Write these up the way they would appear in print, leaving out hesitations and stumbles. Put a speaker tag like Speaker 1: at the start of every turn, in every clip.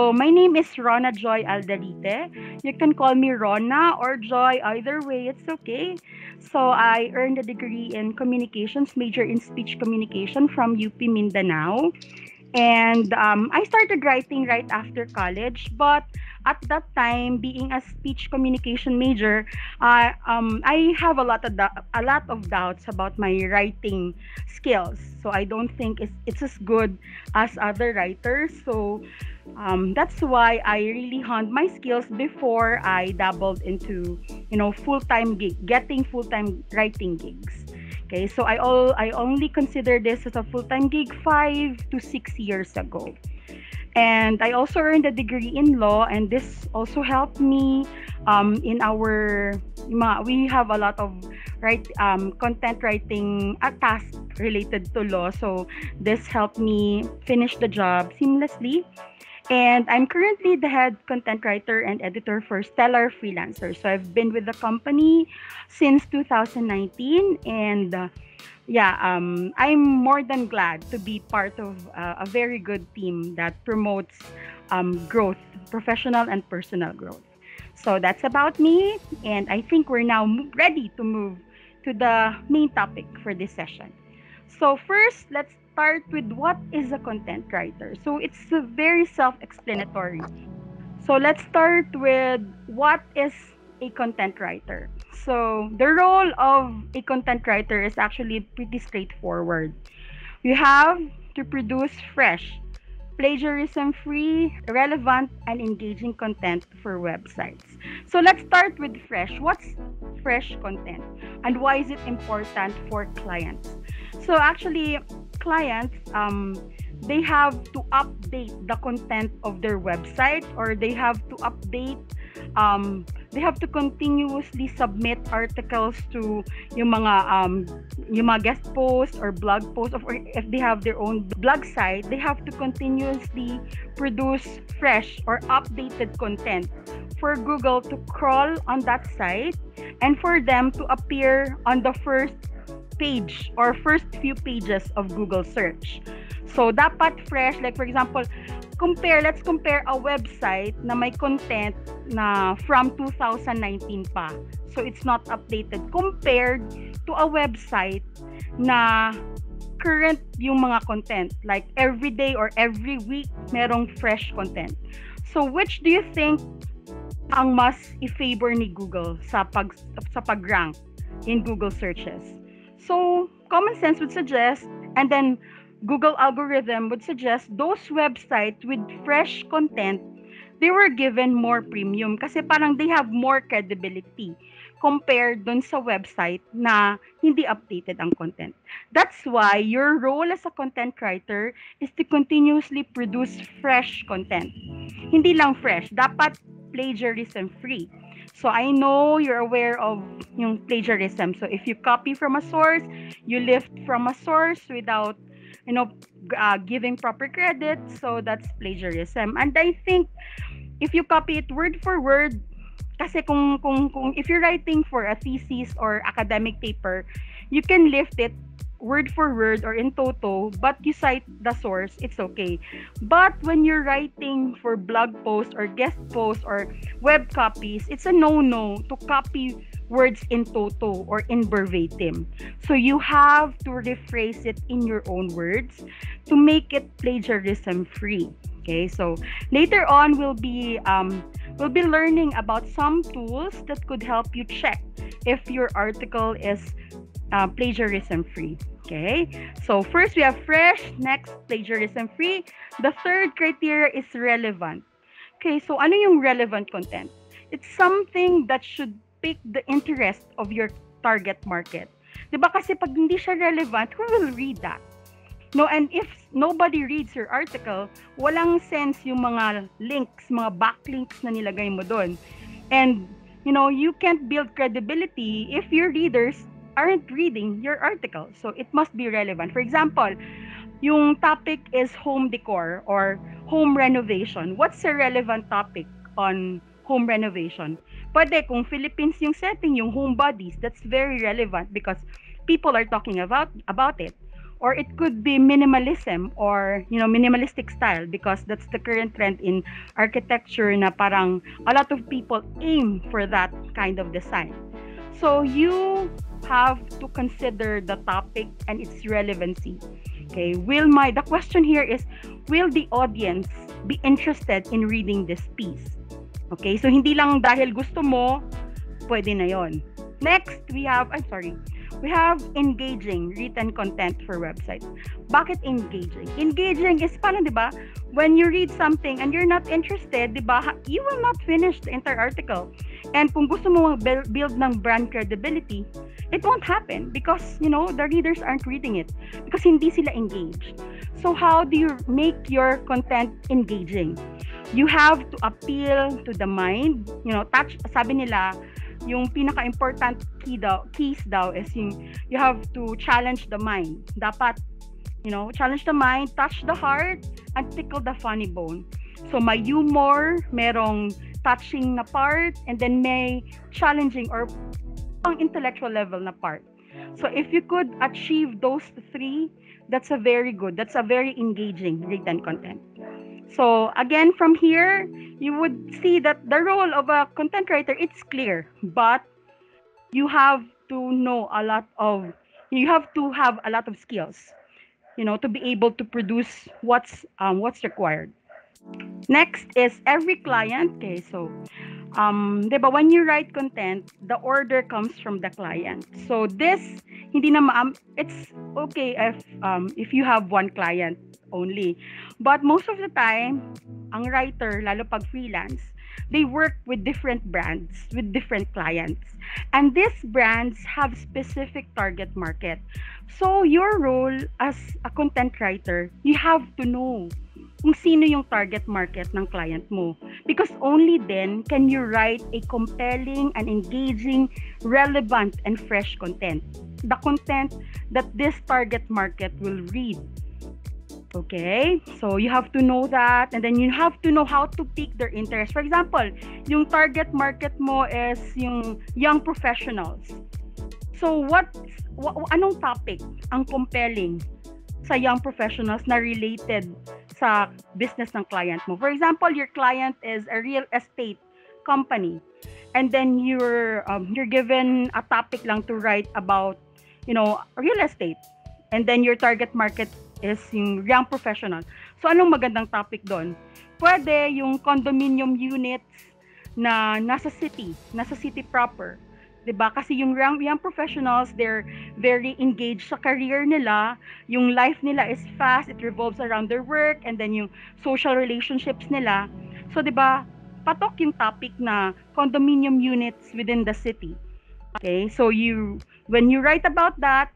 Speaker 1: So my name is Rona Joy Aldalite. You can call me Rona or Joy, either way, it's okay. So I earned a degree in communications, major in speech communication from UP Mindanao. And I started writing right after college, but at that time, being a speech communication major, I have a lot of doubts about my writing skills. So I don't think it's as good as other writers. So that's why I really honed my skills before I dabbled into, full-time getting full-time writing gigs. Okay, so I only consider this as a full-time gig 5 to 6 years ago. And I also earned a degree in law, and this also helped me in we have a lot of content writing tasks related to law. So this helped me finish the job seamlessly. And I'm currently the head content writer and editor for Stellar Freelancers. So I've been with the company since 2019, and I'm more than glad to be part of a very good team that promotes growth, professional and personal growth. So that's about me, and I think we're now ready to move to the main topic for this session. So first, let's start with what is a content writer. So it's very self-explanatory. So let's start with what is a content writer. So the role of a content writer is actually pretty straightforward. You have to produce fresh, plagiarism-free, relevant, and engaging content for websites. So let's start with fresh. What's fresh content? And why is it important for clients? So actually, clients, they have to update the content of their website, or they have to continuously submit articles to yung mga guest posts or blog posts, or if they have their own blog site, they have to continuously produce fresh or updated content for Google to crawl on that site and for them to appear on the first page or first few pages of Google search. So dapat fresh, like for example, let's compare a website na may content na from 2019 pa. So it's not updated compared to a website na current yung mga content, like every day or every week merong fresh content. So which do you think ang mas i-favor ni Google sa pag-rank in Google searches? So common sense would suggest, and then Google algorithm would suggest those websites with fresh content, they were given more premium kasi parang they have more credibility compared dun sa website na hindi updated ang content. That's why your role as a content writer is to continuously produce fresh content. Hindi lang fresh, dapat plagiarism free. So I know you're aware of yung plagiarism. So if you copy from a source, you lift from a source without giving proper credit, so that's plagiarism. And I think if you copy it word for word, kasi kung if you're writing for a thesis or academic paper, you can lift it word for word or in toto, but you cite the source, it's okay. But when you're writing for blog posts or guest posts or web copies, it's a no-no to copy words in toto or in verbatim. So you have to rephrase it in your own words to make it plagiarism free. Okay, so later on we'll be learning about some tools that could help you check if your article is plagiarism free. Okay, so first we have fresh, next plagiarism free. The third criteria is relevant. Okay, so ano yung relevant content? It's something that should pique the interest of your target market. Diba kasi pag hindi siya relevant, who will read that? No, and if nobody reads your article, walang sense yung mga links, mga backlinks na nilagay mo doon. And you can't build credibility if your readers aren't reading your article. So it must be relevant. For example, yung topic is home decor or home renovation. What's a relevant topic on home renovation? Pwede kung Philippines yung setting, yung home bodies, that's very relevant because people are talking about it. or it could be minimalism or minimalistic style, because that's the current trend in architecture na parang a lot of people aim for that kind of design. So you have to consider the topic and its relevancy. Okay, the question here is, will the audience be interested in reading this piece? Okay, so hindi lang dahil gusto mo, pwede na yon. Next, we have engaging written content for websites. Bakit engaging? Engaging is parang, di ba, when you read something and you're not interested, di ba, you will not finish the entire article. And kung gusto mo build ng brand credibility, it won't happen because, the readers aren't reading it because hindi sila engaged. So how do you make your content engaging? You have to appeal to the mind, sabi nila, yung pinaka-important keys daw is you have to challenge the mind. Dapat, challenge the mind, touch the heart, and tickle the funny bone. So may humor, merong touching na part, and then may challenging or pang intellectual level na part. So if you could achieve those three, that's a very engaging written content. So again, from here, you would see that the role of a content writer, it's clear, but you have to have a lot of skills, to be able to produce what's required. Next is every client. Okay, so diba, when you write content, the order comes from the client. So this, hindi na it's okay if you have one client only. But most of the time, ang writer, lalo pag freelance, they work with different brands, with different clients. And these brands have specific target market. So your role as a content writer, you have to know kung sino yung target market ng client mo. Because only then can you write a compelling and engaging, relevant, and fresh content. The content that this target market will read. Okay? So you have to know that, and then you have to know how to pique their interest. For example, yung target market mo is yung young professionals. So anong topic ang compelling sa young professionals na related sa business ng client mo? For example, your client is a real estate company, and then you're given a topic lang to write about, real estate, and then your target market is yung young professional. So anong magandang topic doon? Pwede yung condominium units na nasa city proper. 'Di ba? Kasi yung young professionals, they're very engaged sa career nila. Yung life nila is fast, it revolves around their work, and then yung social relationships nila. So 'di ba, patok yung topic na condominium units within the city. Okay? So when you write about that,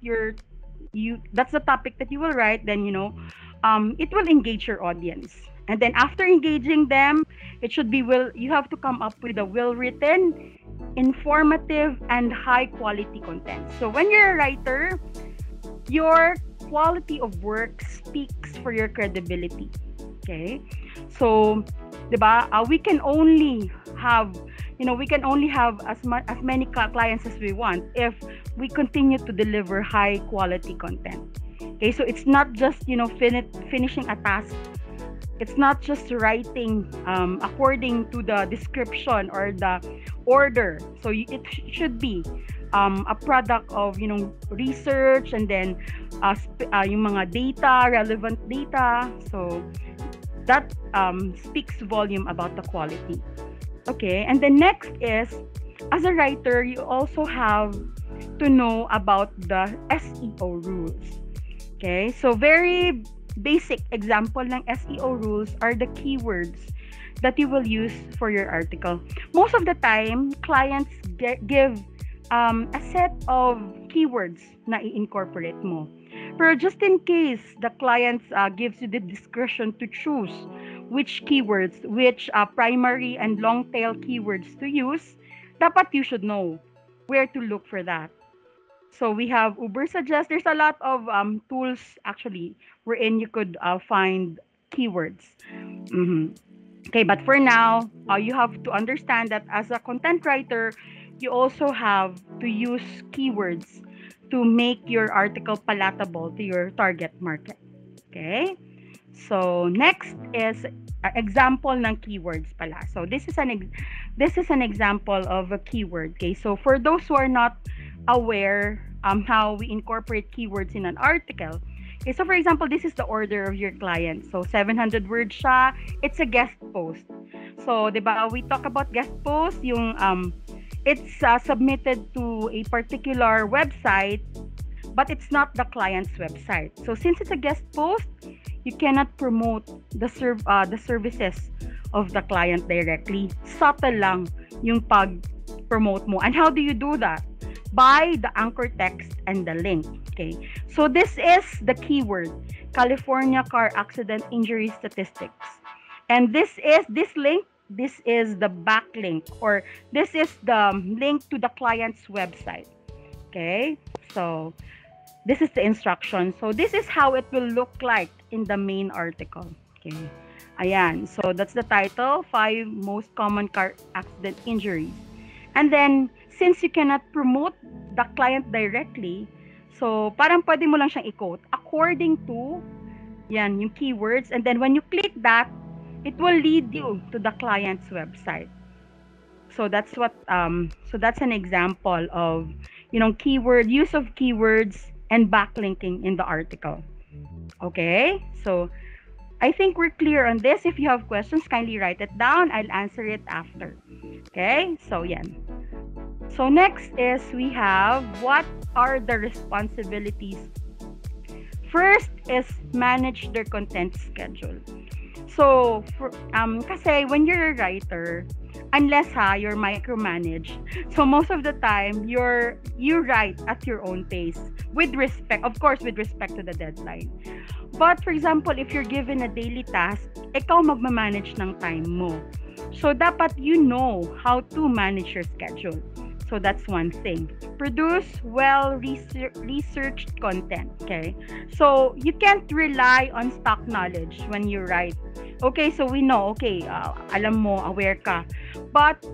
Speaker 1: that's the topic that you will write, then it will engage your audience. And then after engaging them, you have to come up with a well-written, informative, and high-quality content. So when you're a writer, your quality of work speaks for your credibility. Okay? So, 'di ba? We can only have as many clients as we want if we continue to deliver high-quality content. Okay? So it's not just, finishing a task. It's not just writing according to the description or the order. So it should be a product of research, and then yung mga data, relevant data. So that speaks volume about the quality. Okay, and the next is, as a writer, you also have to know about the SEO rules. Okay, so very basic example ng SEO rules are the keywords that you will use for your article. Most of the time, clients give a set of keywords na i-incorporate mo. Pero just in case the clients gives you the discretion to choose which keywords, which primary and long tail keywords to use, dapat you should know where to look for that. So we have Uber Suggest. There's a lot of tools actually wherein you could find keywords. Okay, but for now, you have to understand that as a content writer, you also have to use keywords to make your article palatable to your target market. Okay? So next is example ng keywords pala. So this is an example of a keyword. Okay? So for those who are not aware how we incorporate keywords in an article. Okay, so for example, this is the order of your client. So 700 words siya. It's a guest post. So, 'di ba, we talk about guest post, yung it's submitted to a particular website, but it's not the client's website. So since it's a guest post, you cannot promote the services of the client directly. Subtle lang yung pag-promote mo. And how do you do that? By the anchor text and the link. Okay. So this is the keyword, California car accident injury statistics. And this link, this is the backlink, or this is the link to the client's website. Okay. So this is the instruction. So this is how it will look like in the main article. Okay. Ayan. So that's the title, 5 most common car accident injuries. And then, since you cannot promote the client directly, so parang pwede mo lang siyang i-quote according to yan, yung keywords. And then when you click that, it will lead you to the client's website. So that's what so that's an example of, you know, use of keywords and backlinking in the article. Okay? So I think we're clear on this. If you have questions, kindly write it down. I'll answer it after. Okay? So yan. So next is we have what are the responsibilities. First is manage their content schedule. So kasi when you're a writer, unless you're micromanaged, so most of the time you write at your own pace, with respect, of course, with respect to the deadline. But for example, if you're given a daily task, ikaw magmamanage ng time mo. So dapat you know how to manage your schedule. So that's one thing. Produce well-researched content, okay? So you can't rely on stock knowledge when you write. Okay, so we know, okay, alam mo, aware ka. But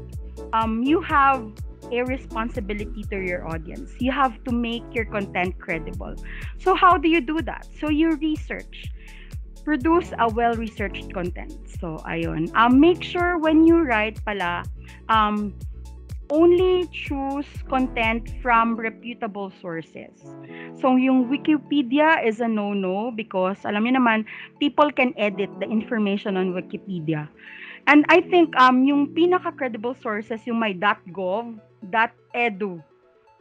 Speaker 1: you have a responsibility to your audience. You have to make your content credible. So how do you do that? So you research. Produce a well-researched content. So ayun. Make sure when you write pala, only choose content from reputable sources. So yung Wikipedia is a no-no because alam niyo naman, people can edit the information on Wikipedia. And I think yung pinaka-credible sources, yung may .gov, .edu,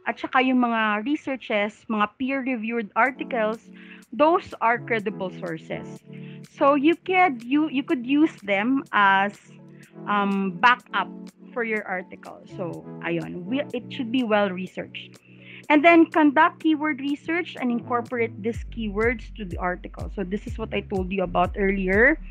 Speaker 1: at saka yung mga researches, mga peer-reviewed articles, those are credible sources. So you could use them as backup for your article. So ayun, it should be well researched. And then conduct keyword research and incorporate these keywords to the article. So this is what I told you about earlier.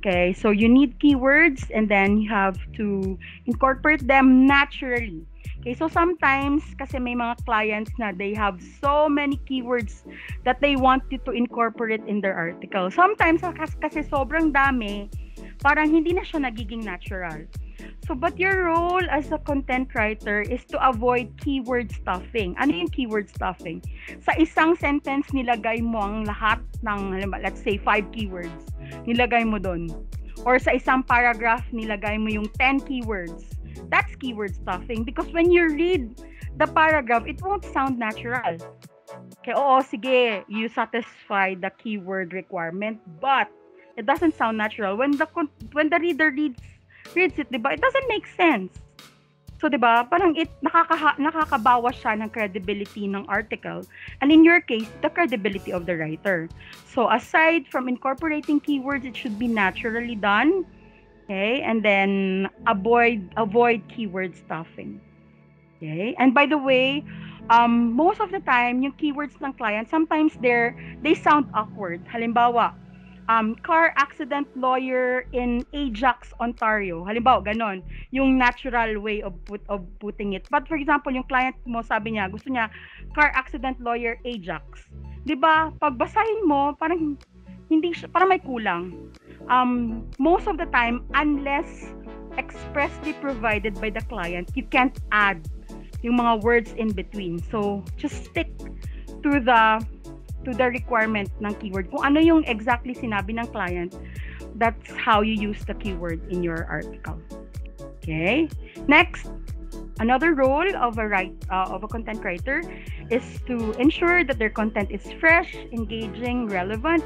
Speaker 1: Okay, so you need keywords and then you have to incorporate them naturally. Okay, so sometimes kasi may mga clients na they have so many keywords that they want you to incorporate in their article. Sometimes kasi sobrang dami, parang hindi na siya nagiging natural. So, but your role as a content writer is to avoid keyword stuffing. Ano yung keyword stuffing? Sa isang sentence, nilagay mo ang lahat ng, let's say, 5 keywords. Nilagay mo doon. Or sa isang paragraph, nilagay mo yung 10 keywords. That's keyword stuffing because when you read the paragraph, it won't sound natural. Okay, oo, sige, you satisfy the keyword requirement, but it doesn't sound natural. When the reader reads it, diba? It doesn't make sense. So, diba? Parang nakakabawas siya ng credibility ng article. And in your case, the credibility of the writer. So, aside from incorporating keywords, it should be naturally done. Okay? And then, avoid keyword stuffing. Okay? And by the way, most of the time, yung keywords ng client, sometimes they sound awkward. Halimbawa, car accident lawyer in Ajax, Ontario. Halimbawa, ganon. Yung natural way of putting it. But for example, yung client mo, sabi niya, gusto niya, car accident lawyer Ajax. Diba? Pagbasahin mo, parang hindi siya, parang may kulang. Most of the time, unless expressly provided by the client, you can't add yung mga words in between. So, just stick to the requirement ng keyword. Kung ano yung exactly sinabi ng client, that's how you use the keyword in your article. Okay. Next, another role of a content writer is to ensure that their content is fresh, engaging, relevant,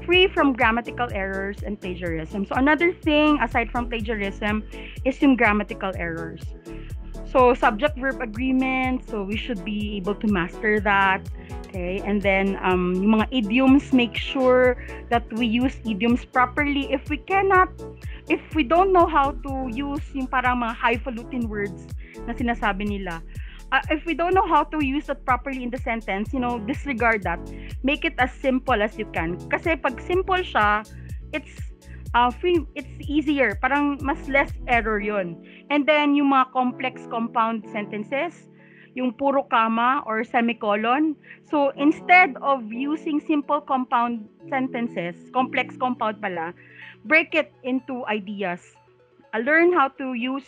Speaker 1: free from grammatical errors and plagiarism. So another thing aside from plagiarism is yung grammatical errors. So subject-verb agreement, so we should be able to master that. Okay, and then yung mga idioms, make sure that we use idioms properly. If we don't know how to use yung parang mga highfalutin words na sinasabi nila, if we don't know how to use it properly in the sentence, disregard that. Make it as simple as you can. Kasi pag simple siya, it's easier. Parang mas less error yun. And then, yung mga complex compound sentences, yung puro comma or semicolon. So, instead of using simple compound sentences, complex compound pala, break it into ideas. Learn how to use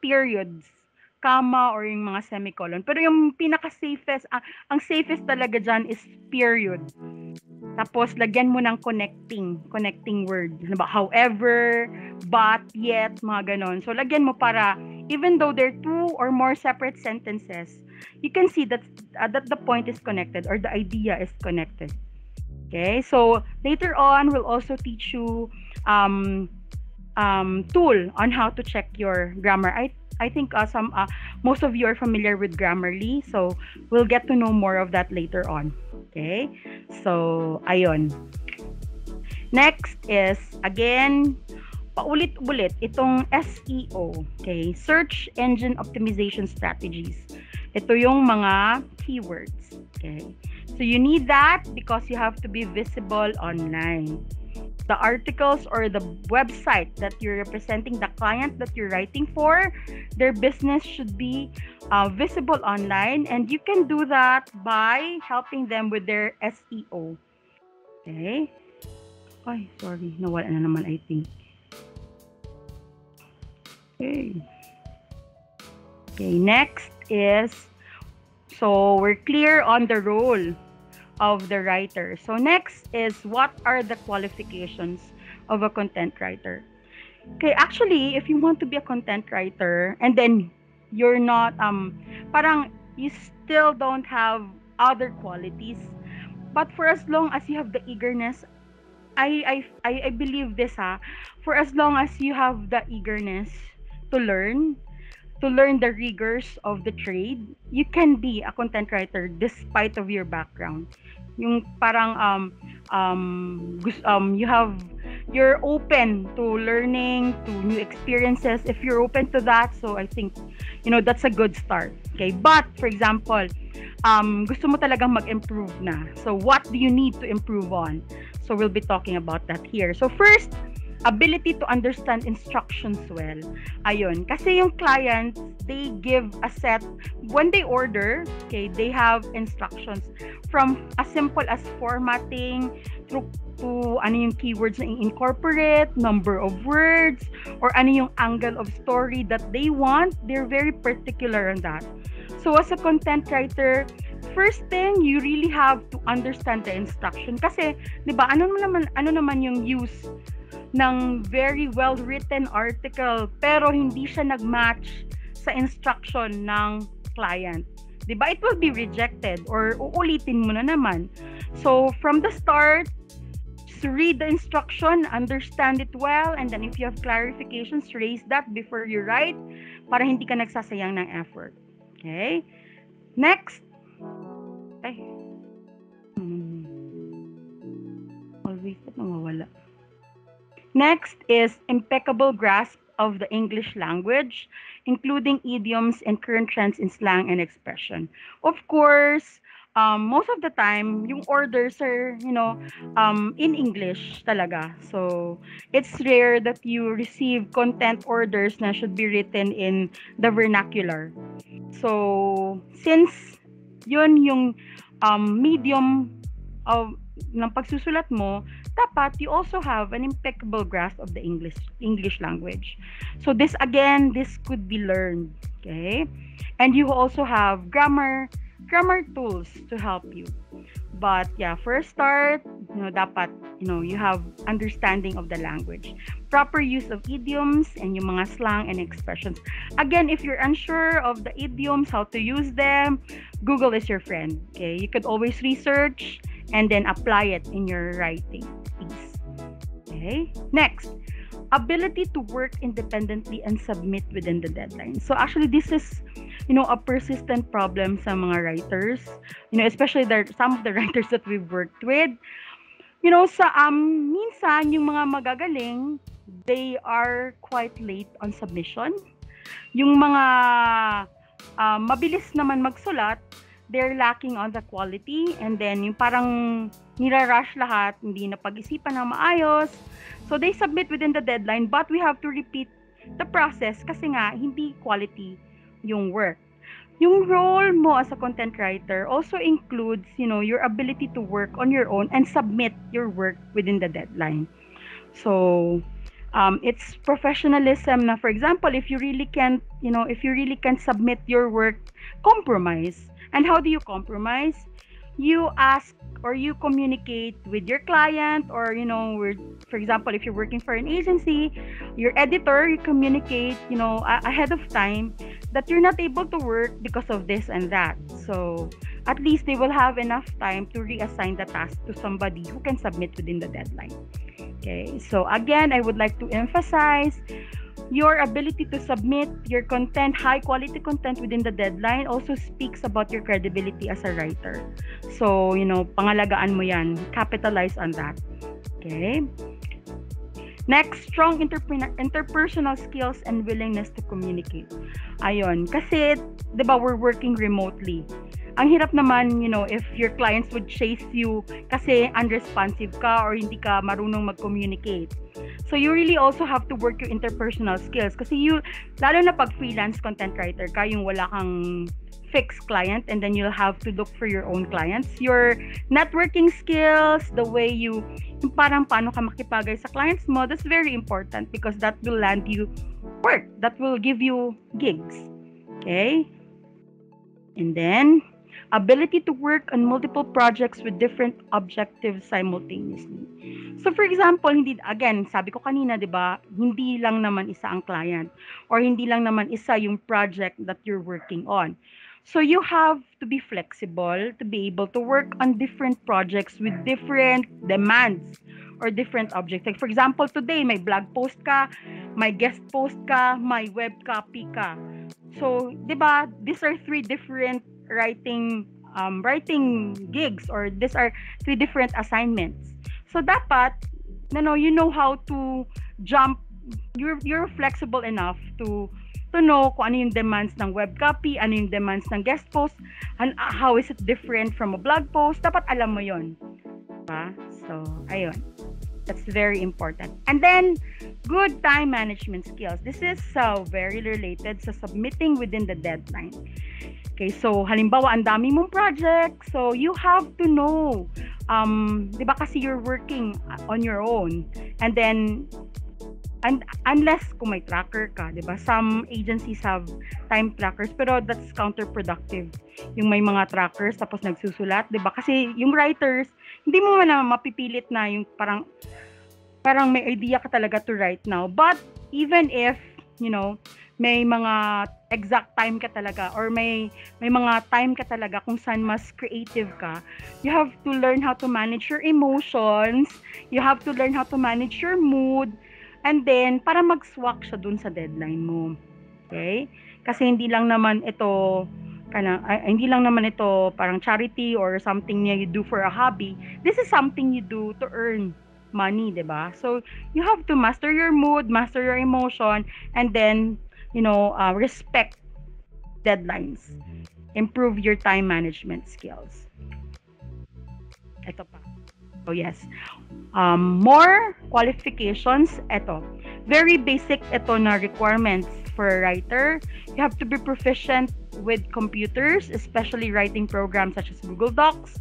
Speaker 1: periods, comma, or yung mga semicolon. Pero yung pinaka-safest, ang safest talaga dyan is period. Tapos, lagyan mo ng connecting word. However, but, yet, mga ganon. So, lagyan mo para, even though they're two or more separate sentences, you can see that the point is connected or the idea is connected. Okay? So, later on, we'll also teach you tool on how to check your grammar. I think most of you are familiar with Grammarly, so we'll get to know more of that later on. Okay? So, ayun. Next is, again, paulit-ulit itong SEO. Okay? Search Engine Optimization Strategies. Ito yung mga keywords. Okay? So, you need that because you have to be visible online. The articles or the website that you're representing, the client that you're writing for, their business should be visible online, and you can do that by helping them with their SEO. Okay? Ay, sorry. Nawala na naman, I think. Okay. Okay, next is, so we're clear on the role of the writer. So next is, what are the qualifications of a content writer? Okay, actually, if you want to be a content writer and then you're not, parang you still don't have other qualities, but for as long as you have the eagerness, I believe this, for as long as you have the eagerness to learn the rigors of the trade, you can be a content writer despite of your background. Yung parang you're open to learning, to new experiences. If you're open to that, so I think that's a good start. Okay, but for example, gusto mo talagang mag-improve na. So what do you need to improve on? So we'll be talking about that here. So first, ability to understand instructions well. Ayun. Kasi yung clients, they give a set, when they order, okay, they have instructions from as simple as formatting through to ano yung keywords na incorporate, number of words, or ano yung angle of story that they want. They're very particular on that. So as a content writer, first thing, you really have to understand the instruction. Kasi, di ba, ano naman yung use ng very well-written article pero hindi siya nag-match sa instruction ng client. Diba? It will be rejected or uulitin mo na naman. So, from the start, just read the instruction, understand it well, and then if you have clarifications, raise that before you write para hindi ka nagsasayang ng effort. Okay? Next. Ay. Always ito mawala. Next is impeccable grasp of the English language, including idioms and current trends in slang and expression. Of course, most of the time, yung orders are, in English talaga. So, it's rare that you receive content orders na should be written in the vernacular. So, since yun yung medium of ng pagsusulat mo, dapat you also have an impeccable grasp of the English language. So this could be learned, okay? And you also have grammar grammar tools to help you. But yeah, first start, dapat, you have understanding of the language. Proper use of idioms and yung mga slang and expressions. Again, if you're unsure of the idioms, how to use them, Google is your friend. Okay, you could always research and then apply it in your writing piece. Okay, next, ability to work independently and submit within the deadline. So actually, this is a persistent problem sa mga writers, especially some of the writers that we've worked with. Minsan yung mga magagaling, they are quite late on submission. Yung mga mabilis naman magsulat, they're lacking on the quality, and then yung parang nirarush lahat, hindi na pag-isipan ng maayos. So they submit within the deadline, but we have to repeat the process kasi nga hindi quality yung work. Yung role mo as a content writer also includes, your ability to work on your own and submit your work within the deadline. So, it's professionalism na, for example, if you really can't submit your work, compromise. And how do you compromise? You ask or you communicate with your client, or for example, if you're working for an agency, your editor, you communicate ahead of time that you're not able to work because of this and that. So at least they will have enough time to reassign the task to somebody who can submit within the deadline. Okay, so again, I would like to emphasize your ability to submit your content, high quality content within the deadline also speaks about your credibility as a writer. So, pangalagaan mo yan. Capitalize on that. Okay? Next, strong interpersonal skills and willingness to communicate. Ayun. Kasi, di ba, we're working remotely. Ang hirap naman, if your clients would chase you kasi unresponsive ka or hindi ka marunong mag-communicate. So you really also have to work your interpersonal skills kasi lalo na pag freelance content writer ka, yung wala kang fixed client, and then you'll have to look for your own clients. Your networking skills, the way yung parang paano ka makipagay sa clients mo, that's very important because that will land you work. That will give you gigs. Okay? And then, ability to work on multiple projects with different objectives simultaneously. So for example, sabi ko kanina, 'di ba, hindi lang naman isa ang client or hindi lang naman isa yung project that you're working on. So you have to be flexible to be able to work on different projects with different demands or different objects. Like for example, today may blog post ka, may guest post ka, may web copy ka. So, 'di ba, these are three different writing gigs, or these are three different assignments. So dapat you know how to jump, you're flexible enough to know kung ano yung demands ng web copy, ano yung demands ng guest post, and how is it different from a blog post. Dapat alam mo yon, diba? So ayun, that's very important. And then good time management skills. This is very related sa submitting within the deadline. Okay, so halimbawa ang dami mong project, so you have to know, 'di ba kasi you're working on your own, and then unless kung may tracker ka, 'di ba? Some agencies have time trackers, pero that's counterproductive. Yung may mga trackers tapos nagsusulat, 'di ba? Kasi yung writers, hindi mo man mapipilit na yung parang may idea ka talaga to write now. But even if, may mga exact time ka talaga, or may mga time ka talaga kung saan mas creative ka, you have to learn how to manage your emotions, you have to learn how to manage your mood, and then para mag-swak siya dun sa deadline mo. Okay? Kasi hindi lang naman ito parang charity or something you do for a hobby. This is something you do to earn money, 'di ba? So you have to master your mood, master your emotion, and then respect deadlines. Improve your time management skills. Ito pa. Oh yes. More qualifications. Ito. Very basic ito na requirements for a writer. You have to be proficient with computers, especially writing programs such as Google Docs,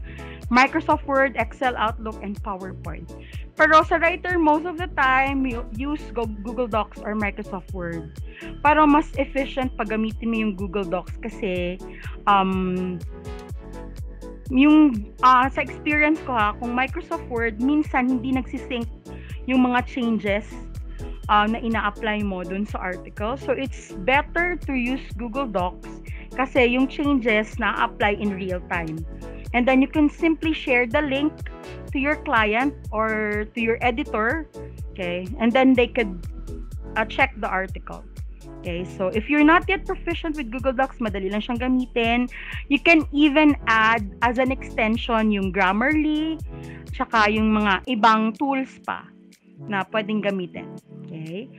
Speaker 1: Microsoft Word, Excel, Outlook, and PowerPoint. Pero sa writer, most of the time, you use Google Docs or Microsoft Word. Para mas efficient pag gamitin mo yung Google Docs kasi sa experience ko kung Microsoft Word, minsan hindi nagsisync yung mga changes na ina-apply mo dun sa article. So, it's better to use Google Docs kasi yung changes na-apply in real time. And then you can simply share the link to your client or to your editor, okay? And then they could check the article. Okay, so if you're not yet proficient with Google Docs, madali lang siyang gamitin. You can even add as an extension yung Grammarly, tsaka yung mga ibang tools pa na pwedeng gamitin. Okay?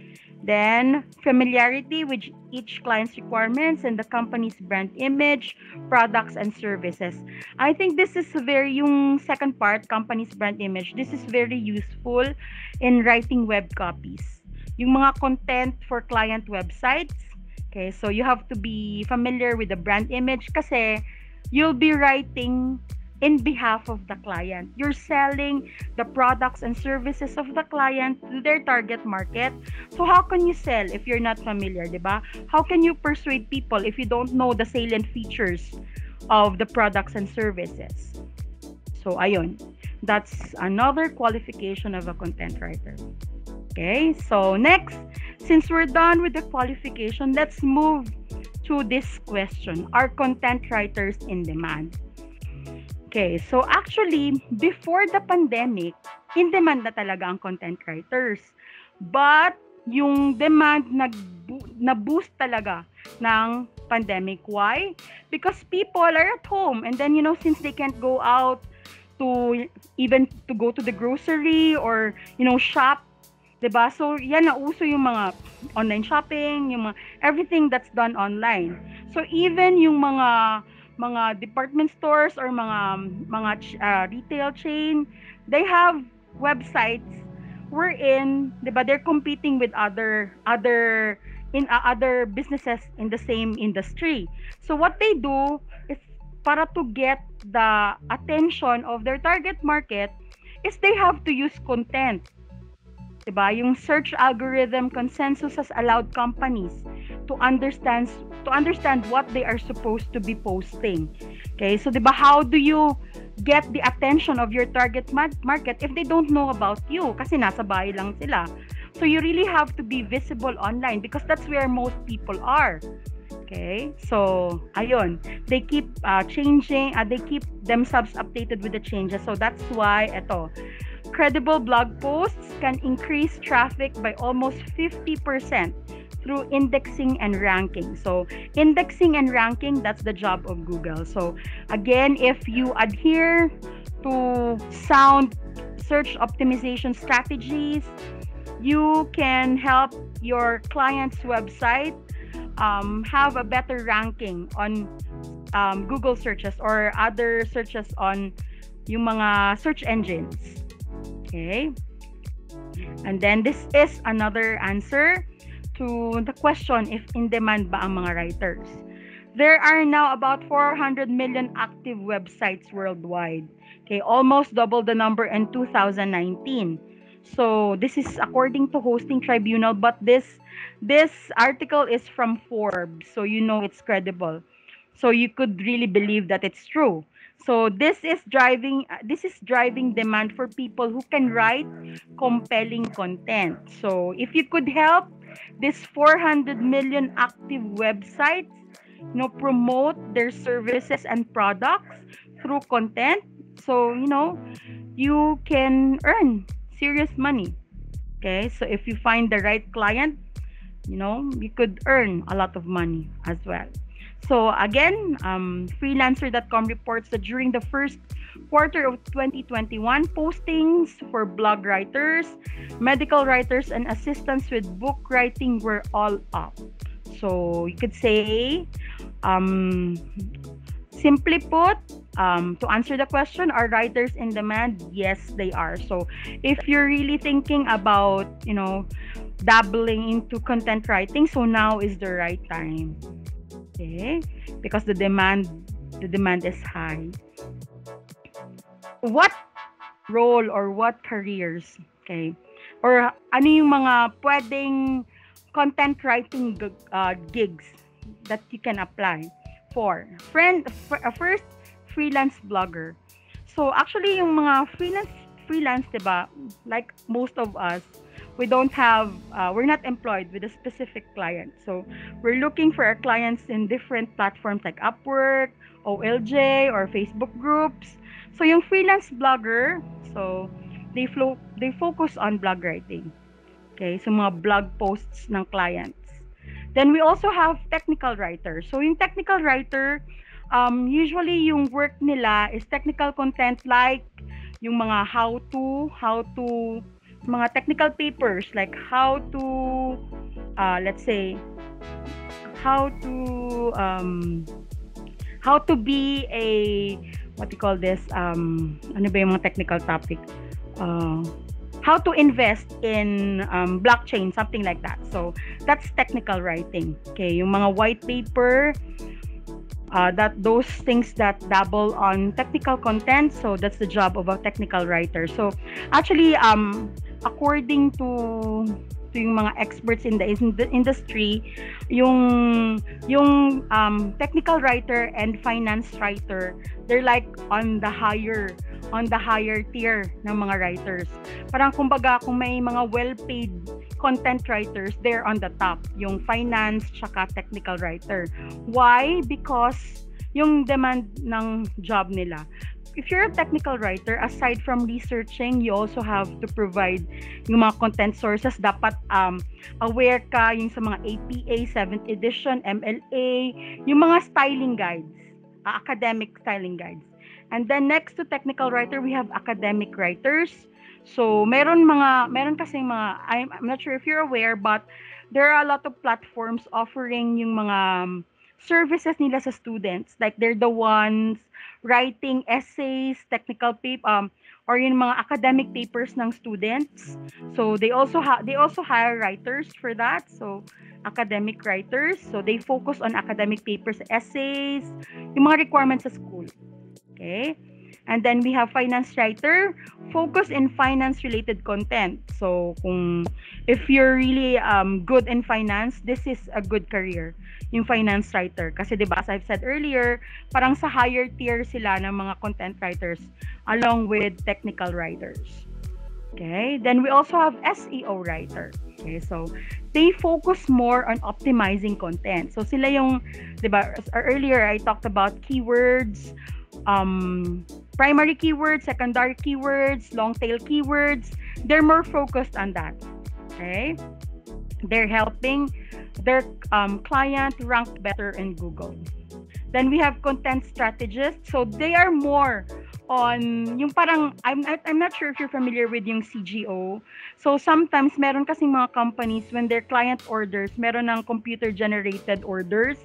Speaker 1: Then, familiarity with each client's requirements and the company's brand image, products, and services. I think this is yung second part, company's brand image, this is very useful in writing web copies. Yung mga content for client websites, okay, so you have to be familiar with the brand image kasi you'll be writing in behalf of the client. You're selling the products and services of the client to their target market. So how can you sell if you're not familiar, diba? How can you persuade people if you don't know the salient features of the products and services? So ayun, that's another qualification of a content writer. Okay, so next, since we're done with the qualification, let's move to this question. Are content writers in demand? Okay, so actually, before the pandemic, in demand na talaga ang content writers. But yung demand na-boost talaga ng pandemic. Why? Because people are at home and then, since they can't go out to go to the grocery or, shop, diba? So, yan, nauso yung mga online shopping, yung mga, everything that's done online. So, even yung mga department stores or mga retail chain, they have websites wherein, diba, they're competing with other businesses in the same industry. So what they do is, para to get the attention of their target market, is they have to use content. Diba? Yung search algorithm consensus has allowed companies to understand what they are supposed to be posting. Okay, so diba, how do you get the attention of your target market if they don't know about you? Kasi nasa bahay lang sila. So you really have to be visible online because that's where most people are. Okay, so ayun, they keep changing, they keep themselves updated with the changes. So that's why credible blog posts can increase traffic by almost 50% through indexing and ranking. So indexing and ranking, that's the job of Google. So again, if you adhere to sound search optimization strategies, you can help your client's website have a better ranking on Google searches or other searches on yung mga search engines. Okay, and then this is another answer to the question if in demand ba ang mga writers. There are now about 400 million active websites worldwide. Okay, almost double the number in 2019. So this is according to Hosting Tribunal, but this article is from Forbes, so it's credible. So you could really believe that it's true. So this is driving demand for people who can write compelling content. So if you could help this 400 million active websites, promote their services and products through content, so you can earn serious money. Okay, so if you find the right client, you could earn a lot of money as well. So again, freelancer.com reports that during the first quarter of 2021, postings for blog writers, medical writers, and assistants with book writing were all up. So you could say, simply put, to answer the question, are writers in demand? Yes, they are. So if you're really thinking about, dabbling into content writing, so now is the right time. Okay, because the demand is high. What role or what careers, okay, or ano yung mga pwedeng content writing gigs that you can apply for? First, freelance blogger. So actually yung mga freelance, 'di ba? Like most of us, we don't have we're not employed with a specific client. So we're looking for our clients in different platforms like Upwork, OLJ, or Facebook groups. So yung freelance blogger, so they focus on blog writing. Okay, so mga blog posts ng clients. Then we also have technical writer. So yung technical writer, usually yung work nila is technical content like yung mga how to, mga technical papers like let's say, how to be a, what you call this, ano ba yung mga technical topic? How to invest in blockchain, something like that. So that's technical writing. Okay, yung mga white paper, that those things that dabble on technical content. So that's the job of a technical writer. So actually, according to yung mga experts in the industry, yung technical writer and finance writer, they're like on the higher tier ng mga writers. Parang kumbaga kung may mga well-paid content writers, they're on the top, yung finance tsaka technical writer. Why? Because yung demand ng job nila. If you're a technical writer, aside from researching, you also have to provide yung mga content sources. Dapat aware ka yung sa mga APA, 7th edition, MLA, yung mga styling guides, academic styling guides. And then next to technical writer, we have academic writers. So meron kasing mga, I'm not sure if you're aware, but there are a lot of platforms offering yung mga services nila sa students. Like they're the ones writing essays, technical paper, or yung mga academic papers ng students. So they also hire writers for that. So academic writers. So they focus on academic papers, essays, yung mga requirements sa school. Okay? And then we have finance writer, focus in finance related content. So if you're really good in finance, this is a good career, yung finance writer. Kasi 'di ba, as I've said earlier, parang sa higher tier sila ng mga content writers along with technical writers. Okay? Then we also have SEO writer. Okay? So they focus more on optimizing content. So sila yung, 'di ba, earlier I talked about keywords, primary keywords, secondary keywords, long tail keywords. They're more focused on that. Okay? They're helping their client rank better in Google. Then we have content strategists. So they are more on yung parang, I'm not sure if you're familiar with yung CGO. So sometimes meron kasing mga companies when their client orders, meron ng computer generated orders.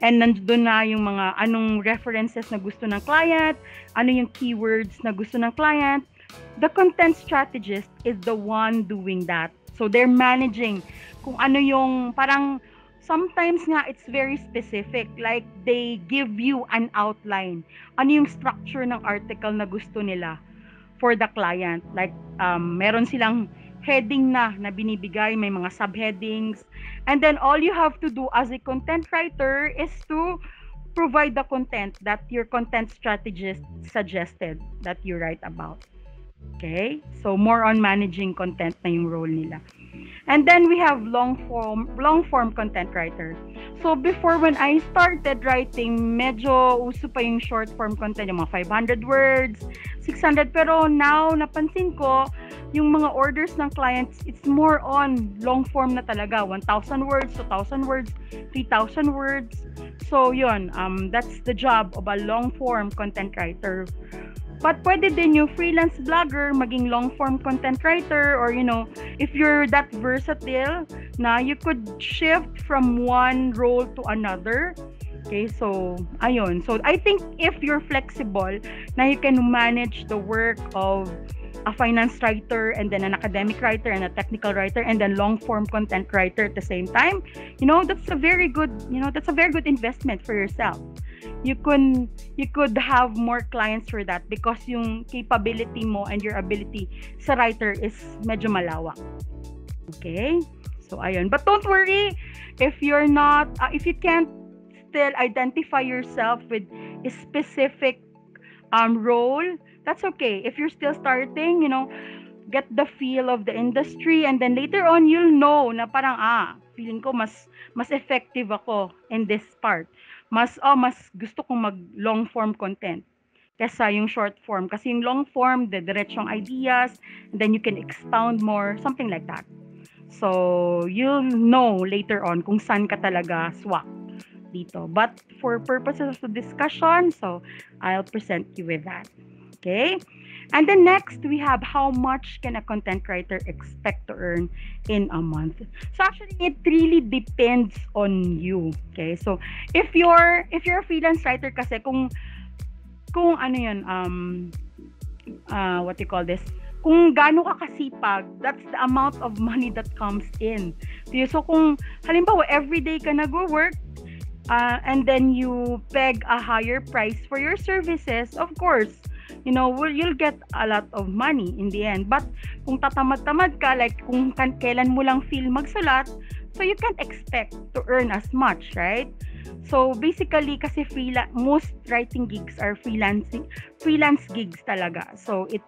Speaker 1: And nandun na yung mga anong references na gusto ng client, ano yung keywords na gusto ng client. The content strategist is the one doing that. So they're managing kung ano yung parang sometimes nga it's very specific. Like they give you an outline. Ano yung structure ng article na gusto nila for the client. Like meron silang heading na binibigay, may mga subheadings. And then all you have to do as a content writer is to provide the content that your content strategist suggested that you write about. Okay? So more on managing content na yung role nila. And then we have long form content writer. So before, when I started writing, medyo uso pa yung short form content, yung mga 500 words, 600. Pero now, napansin ko, yung mga orders ng clients, it's more on long form na talaga. 1,000 words, 2,000 words, 3,000 words. So yun, that's the job of a long form content writer. But pwede din yung freelance blogger maging long form content writer, or if you're that versatile na you could shift from one role to another. Okay, so ayun. So I think if you're flexible na you can manage the work of a finance writer and then an academic writer and a technical writer and then long form content writer at the same time, that's a very good investment for yourself. You could have more clients for that because yung capability mo and your ability sa writer is medyo malawak. Okay? So ayun. But don't worry if you're not if you can't still identify yourself with a specific role, that's okay. If you're still starting, get the feel of the industry, and then later on you'll know na parang feeling ko mas effective ako in this part. Mas gusto kong mag long form content kesa yung short form, kasi yung long form the diretsong ideas, and then you can expound more, something like that. So you'll know later on kung saan ka talaga swak dito. But for purposes of discussion, so I'll present you with that. Okay? And then next, we have how much can a content writer expect to earn in a month. So actually, it really depends on you. Okay? So if you're a freelance writer kasi, kung ano yun, what you call this, kung gaano ka kasipag, that's the amount of money that comes in. So kung halimbawa everyday ka nag-work, and then you peg a higher price for your services, of course, you'll get a lot of money in the end. But kung tatamad-tamad ka, like kung kailan mo lang feel magsulat, so you can't expect to earn as much, right? So basically, kasi most writing gigs are freelance gigs talaga. So it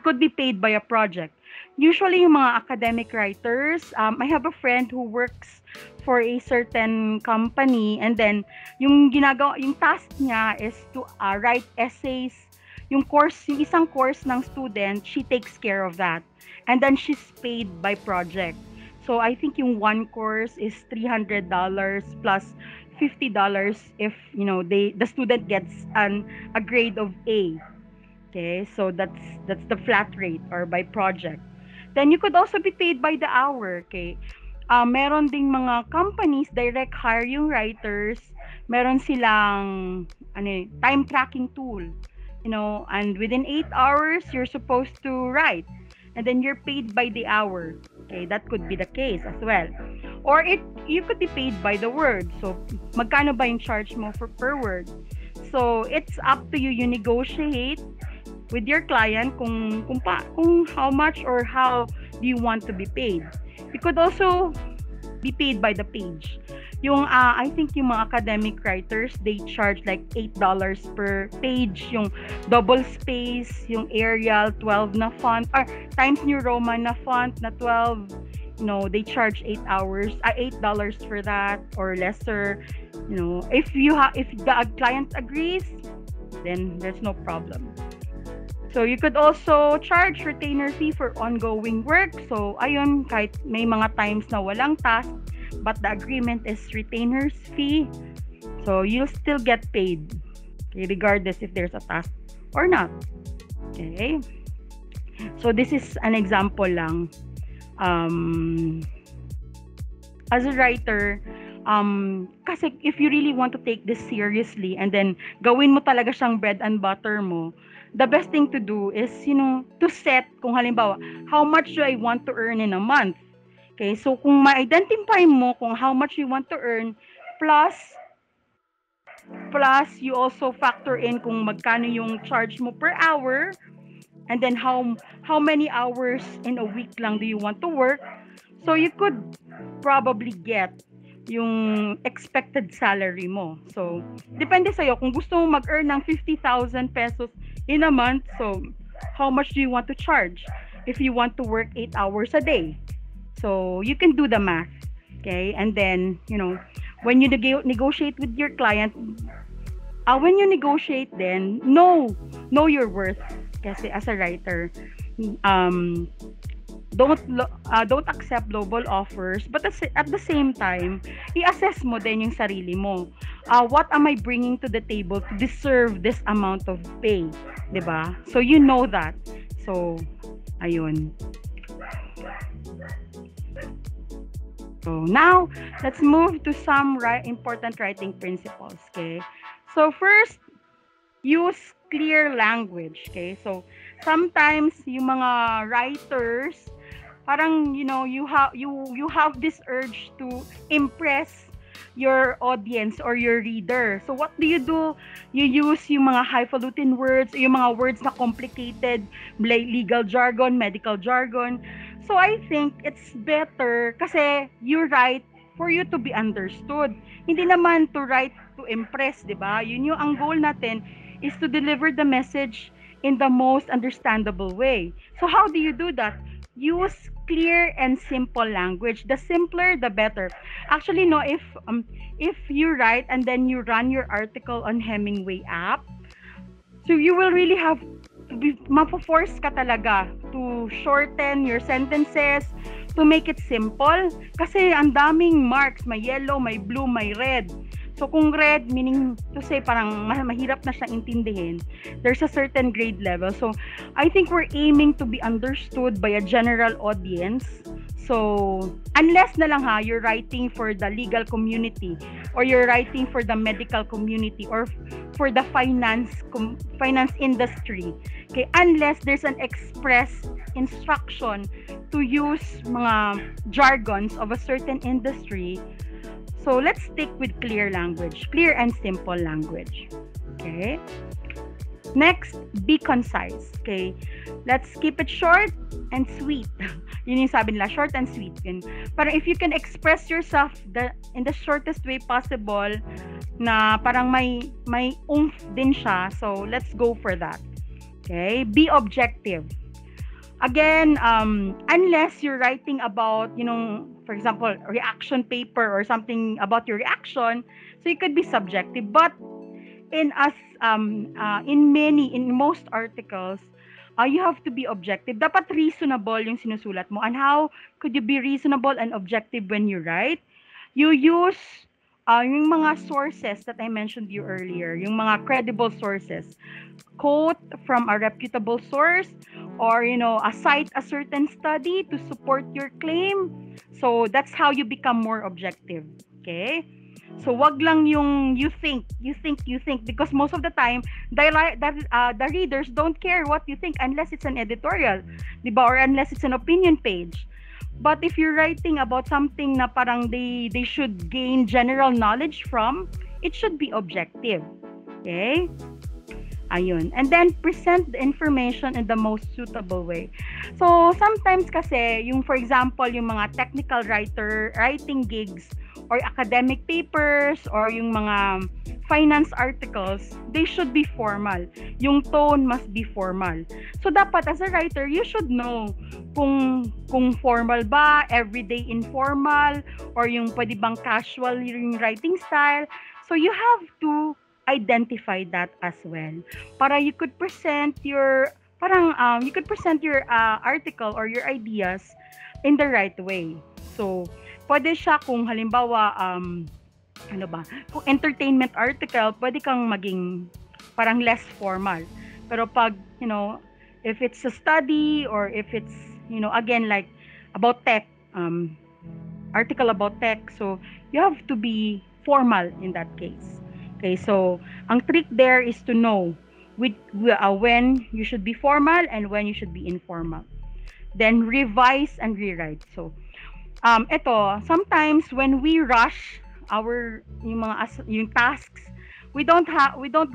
Speaker 1: could be paid by a project. Usually yung mga academic writers, I have a friend who works for a certain company, and then yung task niya is to write essays. Yung isang course ng student, she takes care of that. And then she's paid by project. So I think yung one course is $300 plus $50 if the student gets a grade of A. Okay, so that's the flat rate or by project. Then you could also be paid by the hour. Okay, meron ding mga companies direct hire yung writers. Meron silang time tracking tool, and within 8 hours you're supposed to write, and then you're paid by the hour. Okay, that could be the case as well. Or you could be paid by the word. So magkano ba yung charge mo per word? So it's up to you. You negotiate with your client kung how much or how do you want to be paid. You could also be paid by the page. Yung I think yung mga academic writers, they charge like $8 per page, yung double space, yung Arial 12 na font, or Times New Roman na font na 12, they charge $8 for that or lesser. If the client agrees, then there's no problem. So you could also charge retainer fee for ongoing work. So ayun, kahit may mga times na walang task, but the agreement is retainer's fee, so you'll still get paid, okay, regardless if there's a task or not. Okay, so this is an example lang. As a writer, kasi if you really want to take this seriously and then gawin mo talaga siyang bread and butter mo, the best thing to do is, to set, kung halimbawa, how much do I want to earn in a month? Okay, so kung ma-identify mo kung how much you want to earn, plus you also factor in kung magkano yung charge mo per hour, and then how many hours in a week lang do you want to work, so you could probably get yung expected salary mo. So, depende sa'yo. Kung gusto mo mag-earn ng 50,000 pesos in a month, so how much do you want to charge if you want to work 8 hours a day? So, you can do the math. Okay? And then, when you negotiate with your client, when you negotiate then, know your worth. Kasi as a writer, don't accept lowball offers, but at the same time, i-assess mo din yung sarili mo. What am I bringing to the table to deserve this amount of pay? Diba? So you know that. So, ayun. So now, let's move to some important writing principles. Okay? So first, use clear language. Okay? So sometimes yung mga writers, parang you have this urge to impress your audience or your reader. So what do? You use yung mga highfalutin words, yung mga words na complicated, legal jargon, medical jargon. So I think it's better kasi you write for you to be understood. Hindi naman to write to impress, 'di ba? Yun yung ang goal natin. is to deliver the message in the most understandable way. So how do you do that? Use clear and simple language. The simpler, the better. Actually, no, if you write and then you run your article on Hemingway app, so you will really have to be, mapo-force ka talaga to shorten your sentences, to make it simple. Kasi ang daming marks, may yellow, may blue, may red. So kung red, meaning to say parang mahirap na siyang intindihin, there's a certain grade level. So I think we're aiming to be understood by a general audience. So unless na lang ha, you're writing for the legal community or you're writing for the medical community or for the finance industry. Okay, unless there's an express instruction to use mga jargons of a certain industry. So let's stick with clear language, clear and simple language. Okay. Next, be concise. Okay. Let's keep it short and sweet. Yun yung sabi nila, short and sweet. Yun. Parang if you can express yourself in the shortest way possible, na parang may oomph din siya. So let's go for that. Okay. Be objective. Again, unless you're writing about, for example, a reaction paper or something about your reaction, so it could be subjective. But in most articles, you have to be objective. Dapat reasonable yung sinusulat mo. And how could you be reasonable and objective when you write? You use yung mga sources that I mentioned you earlier, yung mga credible sources. Quote from a reputable source, or cite a certain study to support your claim. So that's how you become more objective. Okay, so wag lang yung you think, because most of the time the readers don't care what you think unless it's an editorial, diba, or unless it's an opinion page. But if you're writing about something na parang they should gain general knowledge from, it should be objective. Okay? Ayun. And then present the information in the most suitable way. So sometimes kasi for example, yung mga technical writing gigs or academic papers or yung mga finance articles, they should be formal. Yung tone must be formal. So dapat as a writer, you should know kung formal ba, everyday informal, or yung pwede bang casual yung writing style. So you have to identify that as well, para you could present your article or your ideas in the right way. So pwede siya kung halimbawa kung entertainment article, pwede kang maging parang less formal. Pero pag if it's a study or if it's again like about tech, article about tech, so you have to be formal in that case. Okay, so ang trick there is to know when you should be formal and when you should be informal. Then revise and rewrite. So sometimes when we rush yung tasks, we don't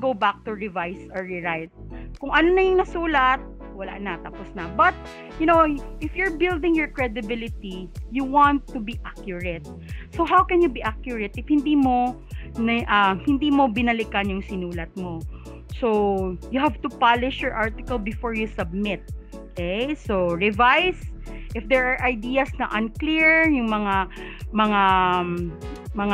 Speaker 1: go back to revise or rewrite. Kung ano na yung nasulat, wala na, tapos na. But if you're building your credibility, you want to be accurate. So how can you be accurate if hindi mo binalikan yung sinulat mo? So you have to polish your article before you submit. Okay, so revise if there are ideas na unclear, yung mga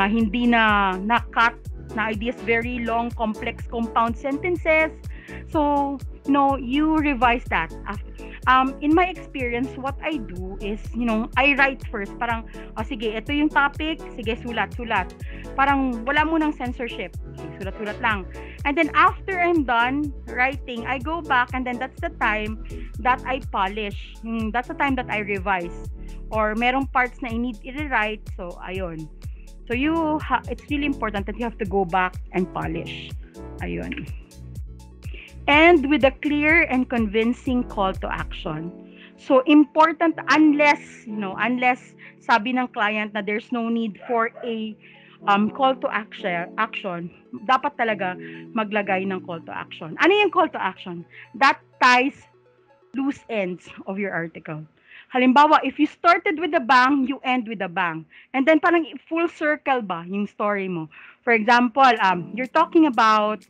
Speaker 1: hindi na cut na ideas, very long, complex, compound sentences. So you revise that. In my experience, what I do is, I write first. Parang, sige, ito yung topic. Sige, sulat. Parang wala mo ng censorship. Sige, sulat lang. And then after I'm done writing, I go back and then that's the time that I polish. That's the time that I revise. Or merong parts na I need i-rewrite. So, ayun. So, it's really important that you have to go back and polish. Ayun. And with a clear and convincing call to action. So important, unless sabi ng client na there's no need for a call to action, dapat talaga maglagay ng call to action. Ano yung call to action? That ties loose ends of your article. Halimbawa, if you started with a bang, you end with a bang. And then parang full circle ba yung story mo? For example, you're talking about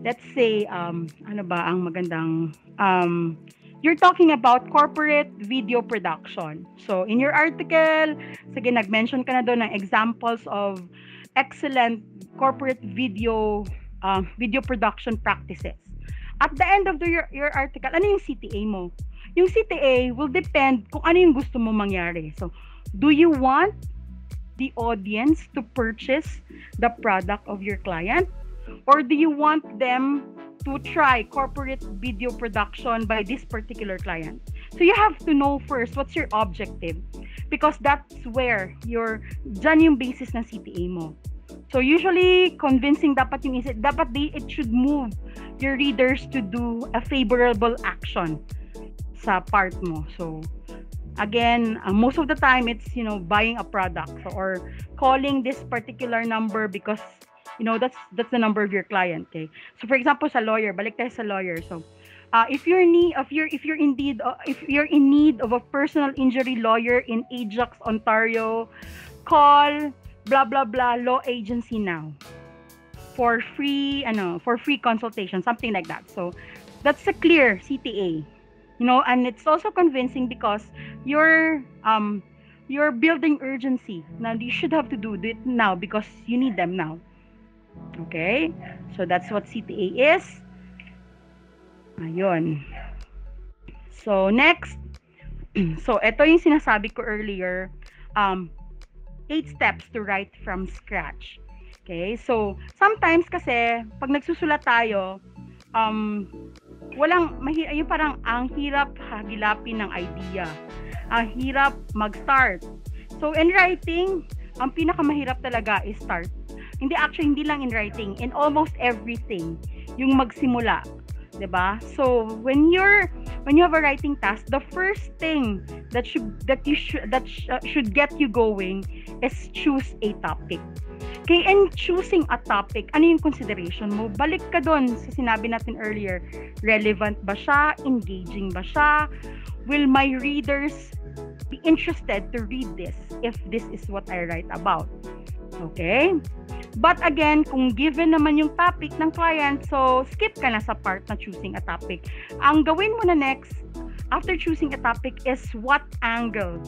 Speaker 1: let's say, ano ba ang magandang, you're talking about corporate video production. So, in your article, sige, nag-mention ka na doon ng examples of excellent corporate video production practices. At the end of your article, ano yung CTA mo? Yung CTA will depend kung ano yung gusto mo mangyari. So, do you want the audience to purchase the product of your client? Or do you want them to try corporate video production by this particular client? So you have to know first what's your objective, because that's where dyan yung basis ng CTA mo. So usually convincing dapat yung isip, it should move your readers to do a favorable action sa part mo. So again, most of the time it's buying a product, or calling this particular number because that's the number of your client. Okay, so for example sa lawyer, balik tayo sa lawyer. So if you're in need of a personal injury lawyer in Ajax, Ontario, call blah blah blah law agency now for free consultation, something like that. So that's a clear CTA, and it's also convincing because you're building urgency. Now you should have to do it now because you need them now. Okay, so that's what CTA is. Ayun. So next, so ito yung sinasabi ko earlier, 8 steps to write from scratch. Okay, so sometimes kasi pag nagsusulat tayo, yung parang ang hirap hagilapin ng idea, ang hirap mag-start. So in writing, ang pinakamahirap talaga is start. Hindi lang in writing, in almost everything, yung magsimula, 'di ba? So when you have a writing task, the first thing that should get you going is choose a topic. Okay, and choosing a topic, ano yung consideration mo? Balik ka doon sa sinabi natin earlier. Relevant ba siya? Engaging ba siya? Will my readers be interested to read this if this is what I write about? Okay? But again, kung given naman yung topic ng client, so skip ka na sa part na choosing a topic. Ang gawin mo na next, after choosing a topic, is what angle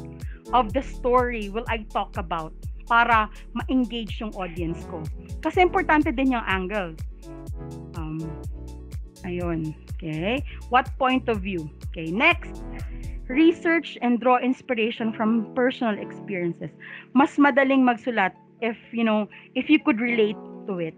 Speaker 1: of the story will I talk about para ma-engage yung audience ko. Kasi importante din yung angle. Ayun. Okay? What point of view? Okay, next, research and draw inspiration from personal experiences. Mas madaling magsulat if you could relate to it.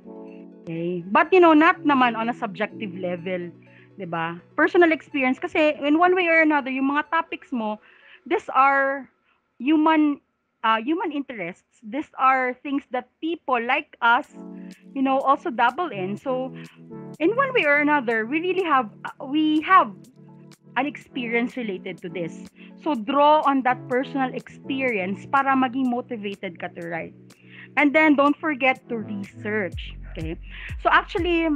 Speaker 1: Okay? But not naman on a subjective level, 'di ba? Personal experience kasi in one way or another, yung mga topics mo, these are human interests. These are things that people like us, also dabble in. So in one way or another, we have an experience related to this. So draw on that personal experience para maging motivated ka to write. And then don't forget to research. Okay? So actually,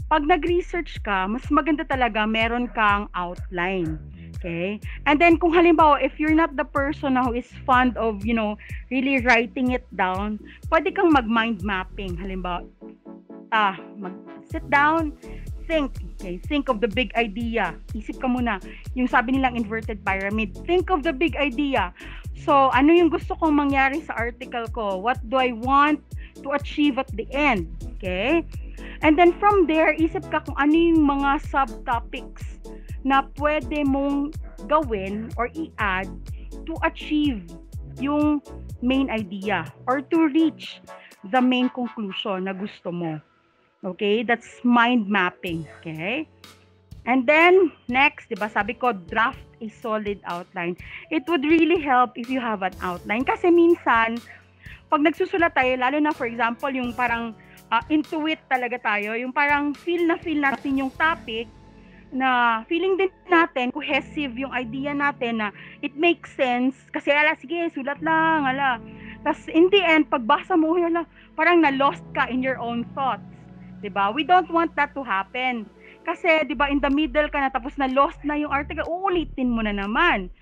Speaker 1: pag nag-research ka, mas maganda talaga meron kang outline. Okay? And then kung halimbawa, if you're not the person who is fond of, really writing it down, pwede kang mag-mind mapping. Halimbawa, mag-sit down, think. Okay? Think of the big idea. Isip ka muna. Yung sabi nilang inverted pyramid. Think of the big idea. So, ano yung gusto kong mangyari sa article ko? What do I want to achieve at the end? Okay? And then from there, isip ka kung ano yung mga subtopics na pwede mong gawin or i-add to achieve yung main idea or to reach the main conclusion na gusto mo. Okay? That's mind mapping. Okay? And then, next, diba, sabi ko, draft a solid outline. It would really help if you have an outline. Kasi minsan, pag nagsusulat tayo, lalo na for example, yung parang intuit talaga tayo, yung parang feel natin yung topic, na feeling din natin, cohesive yung idea natin na it makes sense. Kasi sige, sulat lang, Tapos in the end, pagbasa mo, parang na-lost ka in your own thoughts. Diba? We don't want that to happen. Kasi, di ba, in the middle ka na, tapos na lost na yung article, uulitin mo na naman.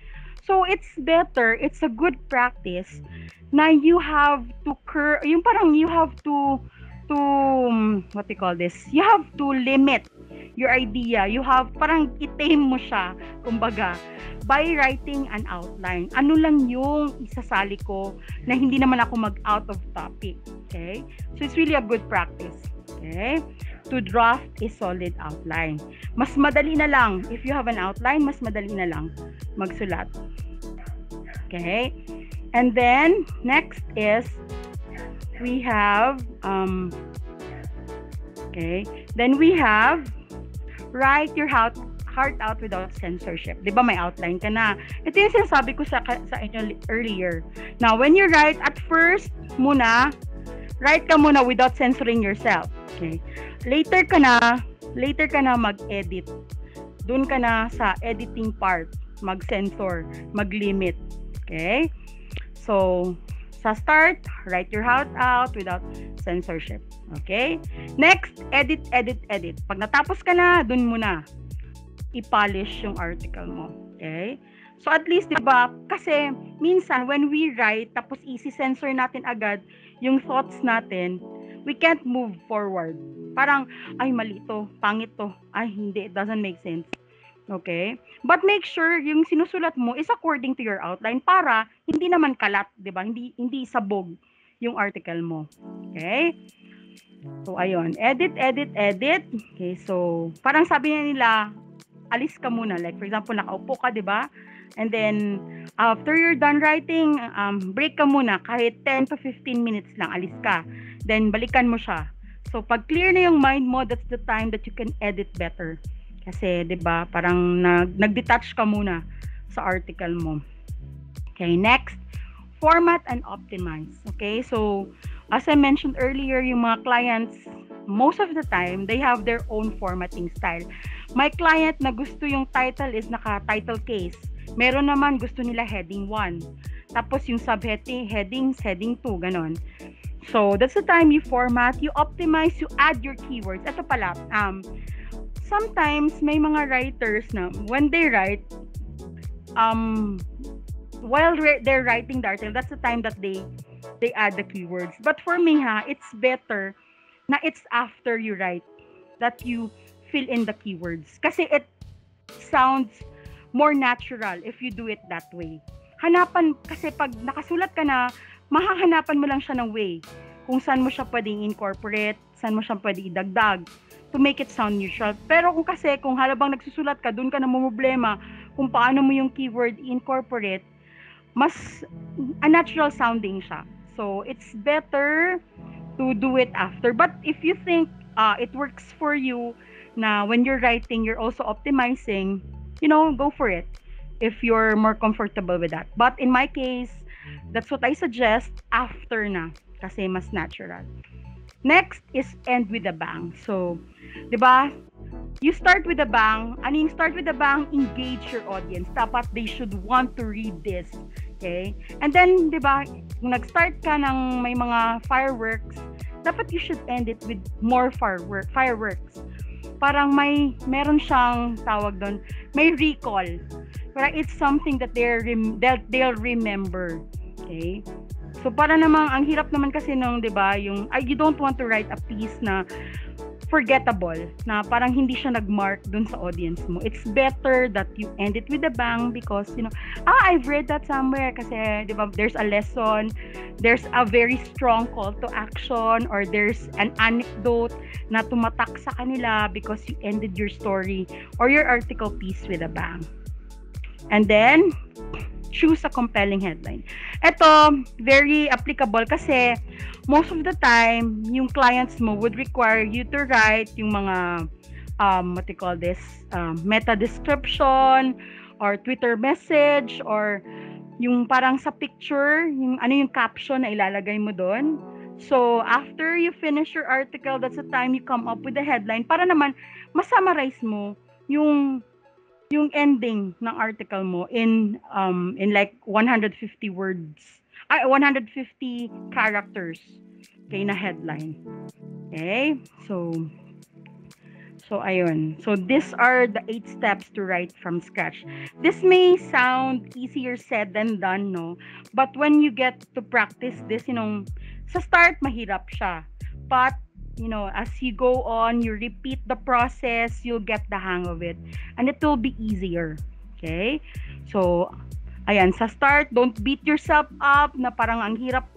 Speaker 1: So, it's better, it's a good practice na you have to to, what do you call this? You have to limit your idea. You have, parang itame mo siya, kumbaga, by writing an outline. Ano lang yung isasali ko na hindi naman ako mag-out of topic. Okay? So, it's really a good practice. Okay? To draft a solid outline. Mas madali na lang. If you have an outline, mas madali na lang magsulat. Okay? And then, next is, we have, okay, then we have, write your heart out without censorship. Diba may outline ka na? Ito yung sinasabi ko sa inyo earlier. Now, when you write, at first, write ka muna without censoring yourself. Okay? Later ka na mag-edit. Doon ka na sa editing part, mag-censor, mag-limit. Okay? So, sa start, write your heart out without censorship. Okay? Next, edit. Pag natapos ka na, dun muna i-polish yung article mo. Okay? So, at least, diba, kasi minsan, when we write, tapos isi-censor natin agad yung thoughts natin, we can't move forward. Parang, ay, mali to, pangit to, ay, hindi, it doesn't make sense. Okay? But make sure yung sinusulat mo is according to your outline para hindi naman kalat, 'di ba? Hindi sabog yung article mo. Okay? So ayun, edit. Okay, so parang sabi nila, alis ka muna. Like for example, nakaupo ka, 'di ba? And then after you're done writing, break ka muna kahit 10 to 15 minutes lang, alis ka. Then balikan mo siya. So pag clear na yung mind mo, that's the time that you can edit better. Kasi, 'di ba, parang nag-detach ka muna sa article mo. Okay, next, format and optimize. Okay, so as I mentioned earlier, yung mga clients, most of the time, they have their own formatting style. My client na gusto yung title is naka-title case. Meron naman gusto nila heading 1. Tapos yung subheading, heading 2, ganon. So, that's the time you format, you optimize, you add your keywords. Ito pala, sometimes may mga writers na when they write, while they're writing the article, that's the time that they add the keywords. But for me, it's better na it's after you write that you fill in the keywords. Kasi it sounds more natural if you do it that way. Kasi pag nakasulat ka na, mahahanapan mo lang siya ng way kung saan mo siya pwedeng incorporate, saan mo siya pwedeng idagdag to make it sound neutral. Pero kung halabang nagsusulat ka, dun ka na problema kung paano mo yung keyword incorporate, mas unnatural sounding siya. So, it's better to do it after. But if you think it works for you na when you're writing, you're also optimizing, go for it if you're more comfortable with that. But in my case, that's what I suggest after na kasi mas natural. Next is end with a bang. So, 'di ba? You start with a bang. Ano yung start with a bang? Engage your audience. Dapat they should want to read this. Okay? And then, 'di ba, kung nag-start ka ng may mga fireworks, dapat you should end it with more fireworks. Parang meron siyang tawag doon, may recall. Parang it's something that they'll remember. Okay? So para namang ang hirap naman kasi nung 'di ba, you don't want to write a piece na forgettable, na parang hindi siya nagmark dun sa audience mo. It's better that you end it with a bang because I've read that somewhere kasi 'di ba, there's a lesson, there's a very strong call to action, or there's an anecdote na tumatak sa kanila because you ended your story or your article piece with a bang. And then choose a compelling headline. Ito, very applicable kasi most of the time, yung clients mo would require you to write yung mga, meta description or Twitter message or yung parang sa picture, yung caption na ilalagay mo doon. So, after you finish your article, that's the time you come up with the headline para naman masummarize mo yung ending ng article mo in like 150 words, 150 characters, okay, na headline. Okay? So ayun. So these are the 8 steps to write from scratch. This may sound easier said than done, no? But when you get to practice this, sa start mahirap siya. But as you go on, you repeat the process, you'll get the hang of it. And it will be easier. Okay? So, ayan, sa start, don't beat yourself up na parang ang hirap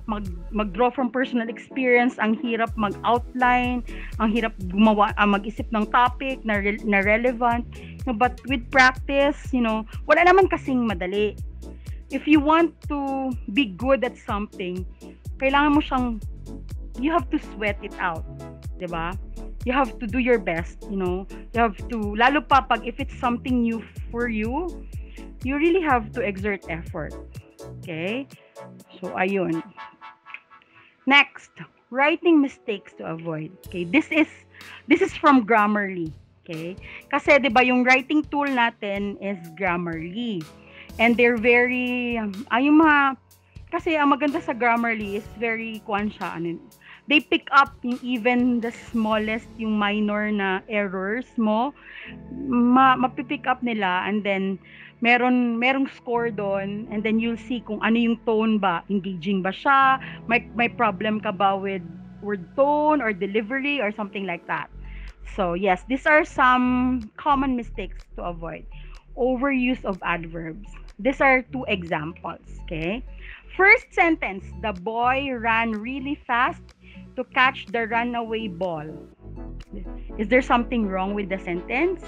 Speaker 1: mag-draw from personal experience, ang hirap mag-outline, ang hirap gumawa, mag-isip ng topic na relevant. But with practice, wala naman kasing madali. If you want to be good at something, kailangan mo you have to sweat it out. Diba? You have to do your best, You have to, lalo pa pag if it's something new for you, you really have to exert effort. Okay? So, ayun. Next, writing mistakes to avoid. Okay, this is from Grammarly. Okay? Kasi 'di ba yung writing tool natin is Grammarly. And they're very kasi ang maganda sa Grammarly is very they pick up even the smallest, yung minor na errors mo, mapipick up nila, and then merong score doon, and then you'll see kung ano yung tone ba, engaging ba siya, may problem ka ba with word tone or delivery or something like that. So yes, these are some common mistakes to avoid. Overuse of adverbs. These are 2 examples, okay? First sentence, the boy ran really fast to catch the runaway ball. Is there something wrong with the sentence?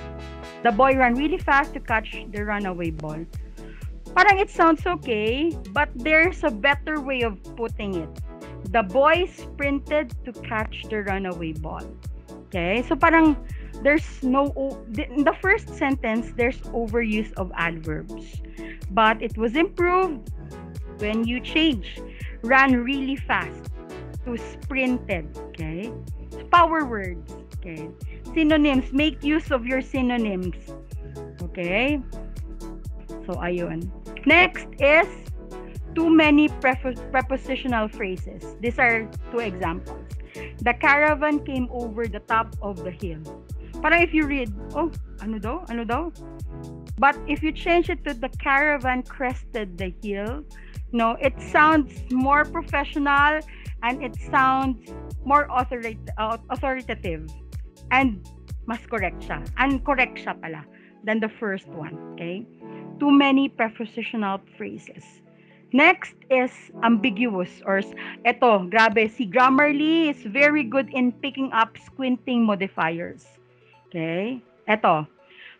Speaker 1: The boy ran really fast to catch the runaway ball. Parang it sounds okay, but there's a better way of putting it. The boy sprinted to catch the runaway ball. Okay? So parang there's in the first sentence, there's overuse of adverbs. But it was improved when you change ran really fast to sprinted. Okay? Power words. Okay? Synonyms. Make use of your synonyms. Okay? So, ayun. Next is too many prepositional phrases. These are 2 examples. The caravan came over the top of the hill. Parang if you read, ano daw? But if you change it to the caravan crested the hill, it sounds more professional and it sounds more authoritative. And mas correct siya. And correct siya pala than the first one. Okay? Too many prepositional phrases. Next is ambiguous, or eto, grabe, si Grammarly is very good in picking up squinting modifiers. Okay? Eto,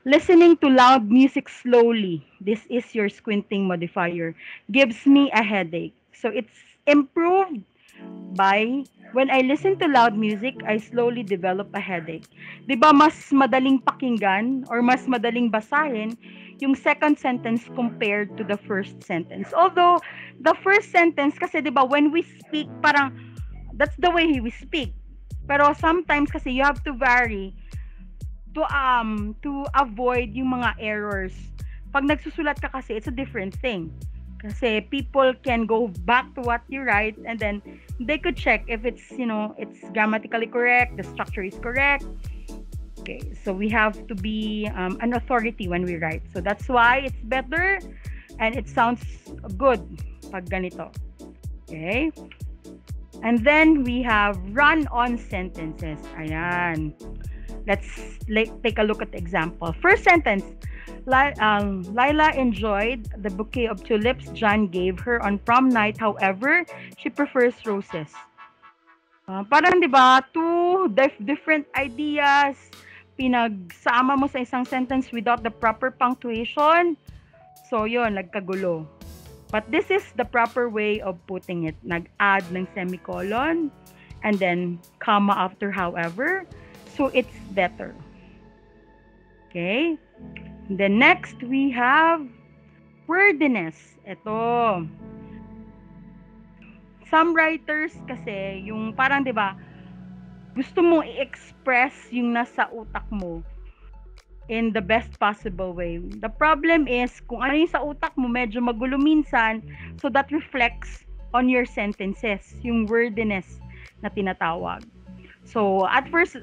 Speaker 1: listening to loud music slowly. This is your squinting modifier. Gives me a headache. So it's improved by when I listen to loud music, I slowly develop a headache. 'Di ba mas madaling pakinggan or mas madaling basahin yung second sentence compared to the first sentence. Although the first sentence kasi 'di ba when we speak parang that's the way we speak. Pero sometimes kasi you have to vary to avoid yung mga errors. Pag nagsusulat ka kasi it's a different thing. Kasi people can go back to what you write and then they could check if it's, it's grammatically correct, the structure is correct. Okay, so we have to be an authority when we write. So that's why it's better and it sounds good pag ganito. Okay? And then we have run-on sentences. Ayan. Let's take a look at the example. First sentence. Lila enjoyed the bouquet of tulips John gave her on prom night. However, she prefers roses. Parang 'di ba, 2 different ideas pinagsama mo sa isang sentence without the proper punctuation. So 'yon, nagkagulo. But this is the proper way of putting it. Nag-add ng semicolon and then comma after however. So it's better. Okay? Then next, we have wordiness. Ito. Some writers kasi, yung parang, di ba, gusto mo i-express yung nasa utak mo in the best possible way. The problem is, kung ano yung sa utak mo, medyo magulo minsan, so that reflects on your sentences, yung wordiness na tinatawag. So, at first,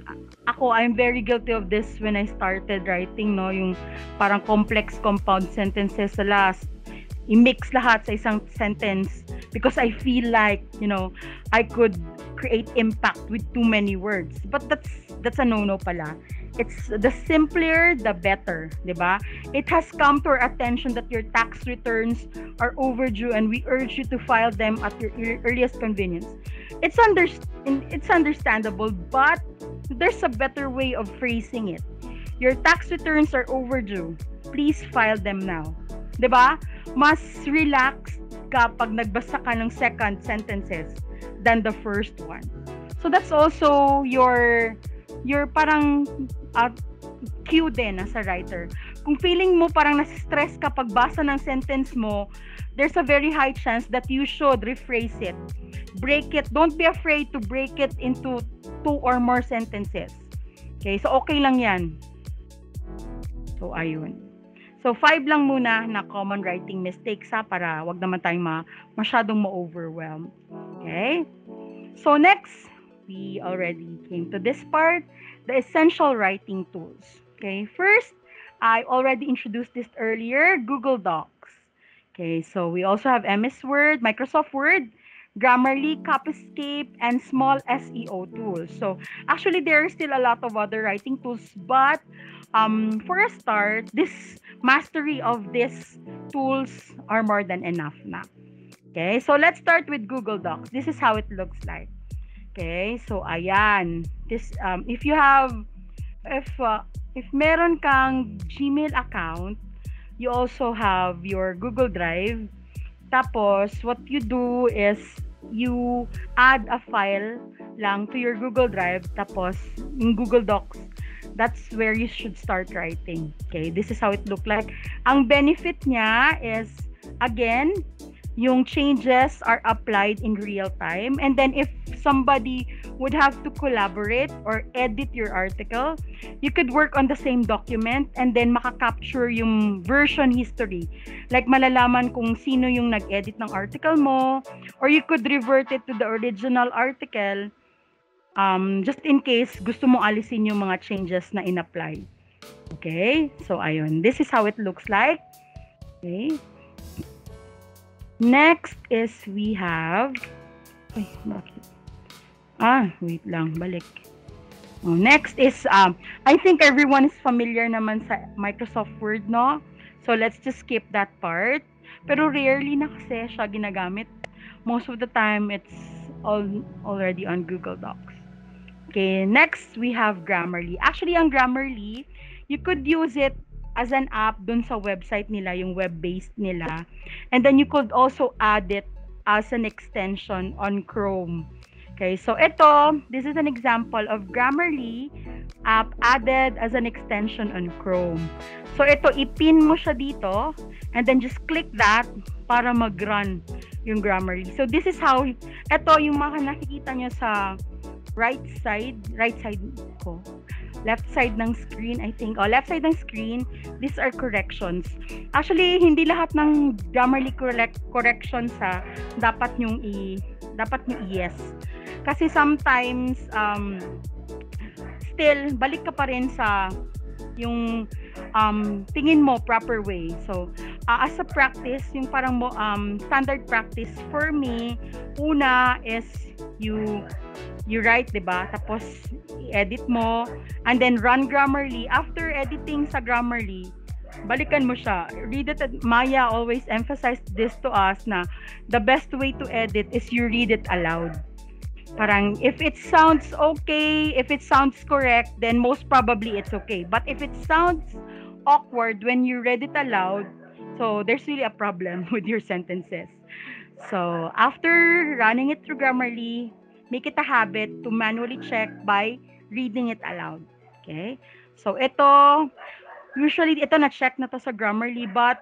Speaker 1: I'm very guilty of this when I started writing, no? Yung parang complex compound sentences sa last. I-mix lahat sa isang sentence because I feel like, I could create impact with too many words. But that's a no-no pala. It's the simpler, the better, diba? It has come to our attention that your tax returns are overdue and we urge you to file them at your earliest convenience. It's understandable, but there's a better way of phrasing it. Your tax returns are overdue. Please file them now. Diba? Mas relaxed kapag nagbasa ka ng second sentences than the first one. So that's also your parang cue din as a writer. Kung feeling mo parang nasistress ka pagbasa ng sentence mo, there's a very high chance that you should rephrase it. Break it. Don't be afraid to break it into 2 or more sentences. Okay? So, okay lang yan. So, ayun. So, 5 lang muna na common writing mistakes para wag naman tayong masyadong ma-overwhelm. Okay? So, next, we already came to this part, the essential writing tools. Okay, first, I already introduced this earlier, Google Docs. Okay, so we also have MS Word, Microsoft Word, Grammarly, Copyscape, and small SEO tools. So actually, there are still a lot of other writing tools, but for a start, this mastery of these tools are more than enough na. Okay, so let's start with Google Docs. This is how it looks like. Okay, so ayan. This if meron kang Gmail account, you also have your Google Drive. Tapos what you do is you add a file lang to your Google Drive, tapos in Google Docs, that's where you should start writing. Okay, this is how it look like. Ang benefit niya is, again, yung changes are applied in real time. And then if somebody would have to collaborate or edit your article, you could work on the same document and then makakapture yung version history. Like malalaman kung sino yung nag-edit ng article mo, or you could revert it to the original article just in case gusto mong alisin yung mga changes na in-apply. Okay? So ayun. This is how it looks like. Okay? Next is we have, wait lang, balik. Next is, I think everyone is familiar naman sa Microsoft Word, no? So let's just skip that part. Pero rarely na kasi siya ginagamit. Most of the time, it's already on Google Docs. Okay, next we have Grammarly. Actually, ang Grammarly, you could use it as an app dun sa website nila, yung web-based nila. And then you could also add it as an extension on Chrome. Okay, so this is an example of Grammarly app added as an extension on Chrome. So ipin mo siya dito, and then just click that para mag-run yung Grammarly. So this is how, yung mga nakikita nyo sa left side ng screen, I think. Left side ng screen, these are corrections. Actually, hindi lahat ng Grammarly corrections dapat nyo yes. Kasi sometimes, still, balik ka pa rin sa yung tingin mo proper way. So, as a practice, yung parang standard practice for me, una is you write, diba? Tapos, i-edit mo, and then run Grammarly. After editing sa Grammarly, balikan mo siya. Read it. Maya always emphasized this to us na the best way to edit is you read it aloud. Parang, if it sounds okay, if it sounds correct, then most probably it's okay. But if it sounds awkward when you read it aloud, so there's really a problem with your sentences. So, after running it through Grammarly, make it a habit to manually check by reading it aloud. Okay? So, usually, na-check na to sa Grammarly, but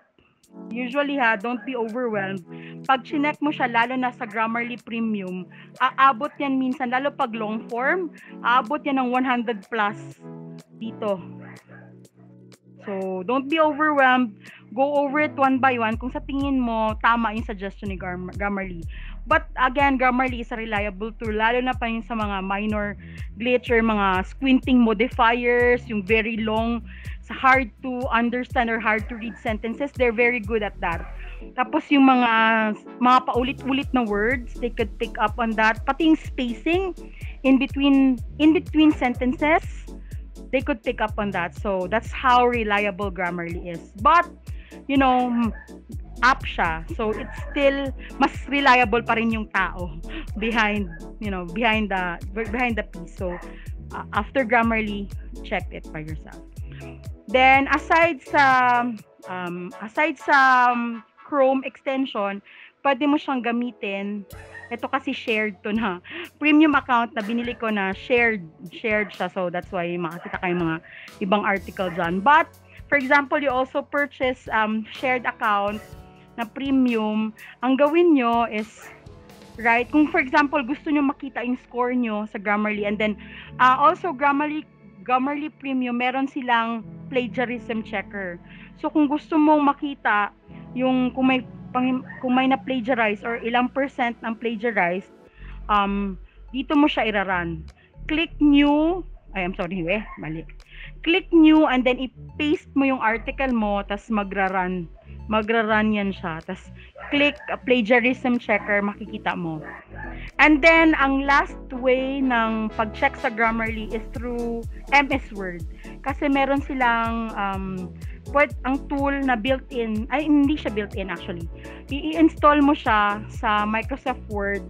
Speaker 1: usually don't be overwhelmed. Pag chinek mo siya, lalo na sa Grammarly Premium, aabot yan minsan, lalo pag long form, aabot yan ng 100 plus dito. So, don't be overwhelmed. Go over it one by one kung sa tingin mo tama yung suggestion ni Grammarly. But again, Grammarly is a reliable tool, lalo na pa yung sa mga minor glitch or mga squinting modifiers, yung very long, hard to understand or hard to read sentences. They're very good at that. Tapos yung mga paulit-ulit na words, they could pick up on that. Pati yung spacing in between sentences, they could pick up on that. So that's how reliable Grammarly is. But you know, app siya. So it's still mas reliable pa rin yung tao behind the piece. So after Grammarly, check it by yourself. Then aside sa Chrome extension, pwede mo siyang gamitin. Ito kasi shared to na. Premium account na binili ko na shared siya. So that's why makakita kayo mga ibang article dyan. But for example, you also purchase shared account na premium. Ang gawin nyo is, right, kung for example, gusto nyo makita yung score nyo sa Grammarly, and then also Grammarly Premium, meron silang plagiarism checker. So kung gusto mong makita yung kung may na plagiarize or ilang percent ng plagiarized, dito mo siya irarun. Click new, mali. Click new and then i-paste mo yung article mo, tas magra-run yan siya. Tas click plagiarism checker, makikita mo. And then, ang last way ng pag-check sa Grammarly is through MS Word. Kasi meron silang ang tool na built-in, hindi siya built-in actually. I-install mo siya sa Microsoft Word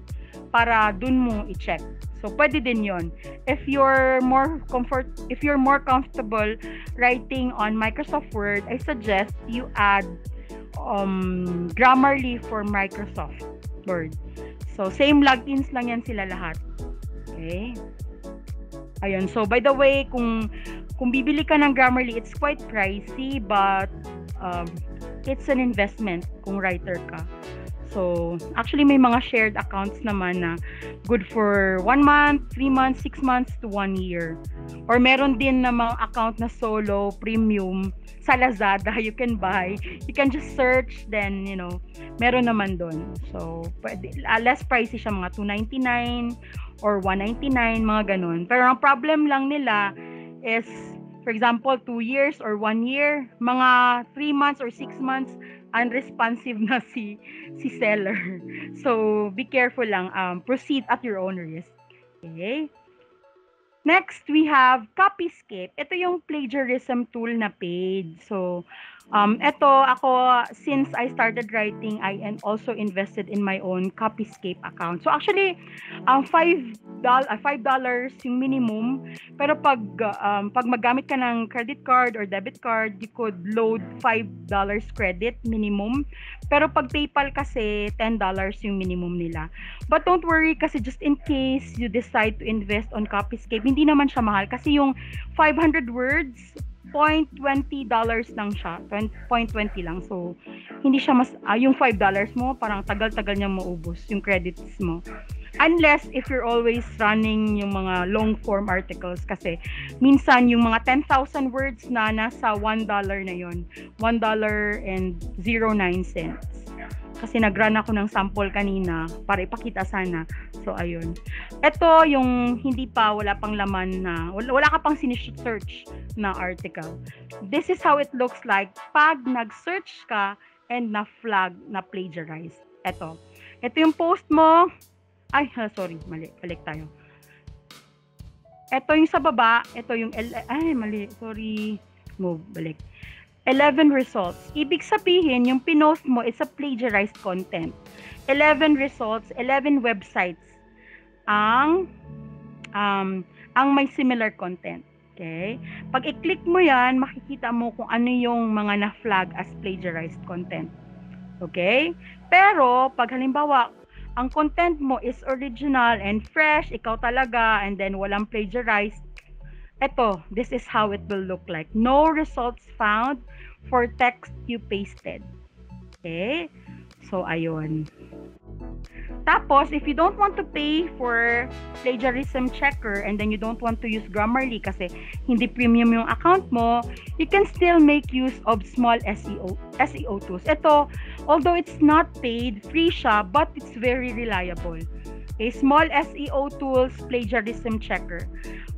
Speaker 1: para dun mo i-check. So, pwede din yon. If you're more comfortable writing on Microsoft Word, I suggest you add Grammarly for Microsoft Word. So, same logins lang yan sila lahat. Okay? Ayun. So, by the way, kung bibili ka ng Grammarly, it's quite pricey, but it's an investment kung writer ka. So, actually, may mga shared accounts naman na good for 1 month, 3 months, 6 months to 1 year. Or meron din na mga account na solo, premium, sa Lazada, you can buy. You can just search, then, meron naman doon. So, less pricey siya, mga $299 or $199, mga ganun. Pero ang problem lang nila is, for example, 2 years or 1 year, mga 3 months or 6 months, unresponsive na si seller. So, be careful lang. Proceed at your own risk. Okay? Next, we have Copyscape. Ito yung plagiarism tool na paid. So, ito, ako, since I started writing, I also invested in my own Copyscape account. So, actually, $5 yung minimum. Pero pag maggamit ka ng credit card or debit card, you could load $5 credit minimum. Pero pag PayPal kasi, $10 yung minimum nila. But don't worry kasi just in case you decide to invest on Copyscape, hindi naman siya mahal. Kasi yung 500 words, $0.20 lang siya. 0.20 lang. So, hindi siya yung $5 mo, parang tagal-tagal niya maubos yung credits mo. Unless if you're always running yung mga long form articles kasi minsan yung mga 10,000 words na nasa $1 na yon, $1.09. Kasi nag-run ako ng sample kanina para ipakita sana. So, ayun. Ito yung wala pang laman na, wala ka pang sinesearch na article. This is how it looks like pag nag-search ka and na-flag na plagiarize. Ito yung post mo. Sorry, mali. Balik tayo. Ito yung sa baba. Ito yung, mali. Sorry. Move, balik. 11 results. Ibig sabihin, yung pinost mo is a plagiarized content. 11 results, 11 websites ang may similar content. Okay? Pag i-click mo yan, makikita mo kung ano yung mga na-flag as plagiarized content. Okay? Pero, pag halimbawa, ang content mo is original and fresh, ikaw talaga, and then walang plagiarized, this is how it will look like. No results found for text you pasted. Okay? So, ayun. Tapos, if you don't want to pay for plagiarism checker and then you don't want to use Grammarly kasi hindi premium yung account mo, you can still make use of small SEO tools. Ito, although it's not paid, free siya, but it's very reliable. A small SEO tools plagiarism checker.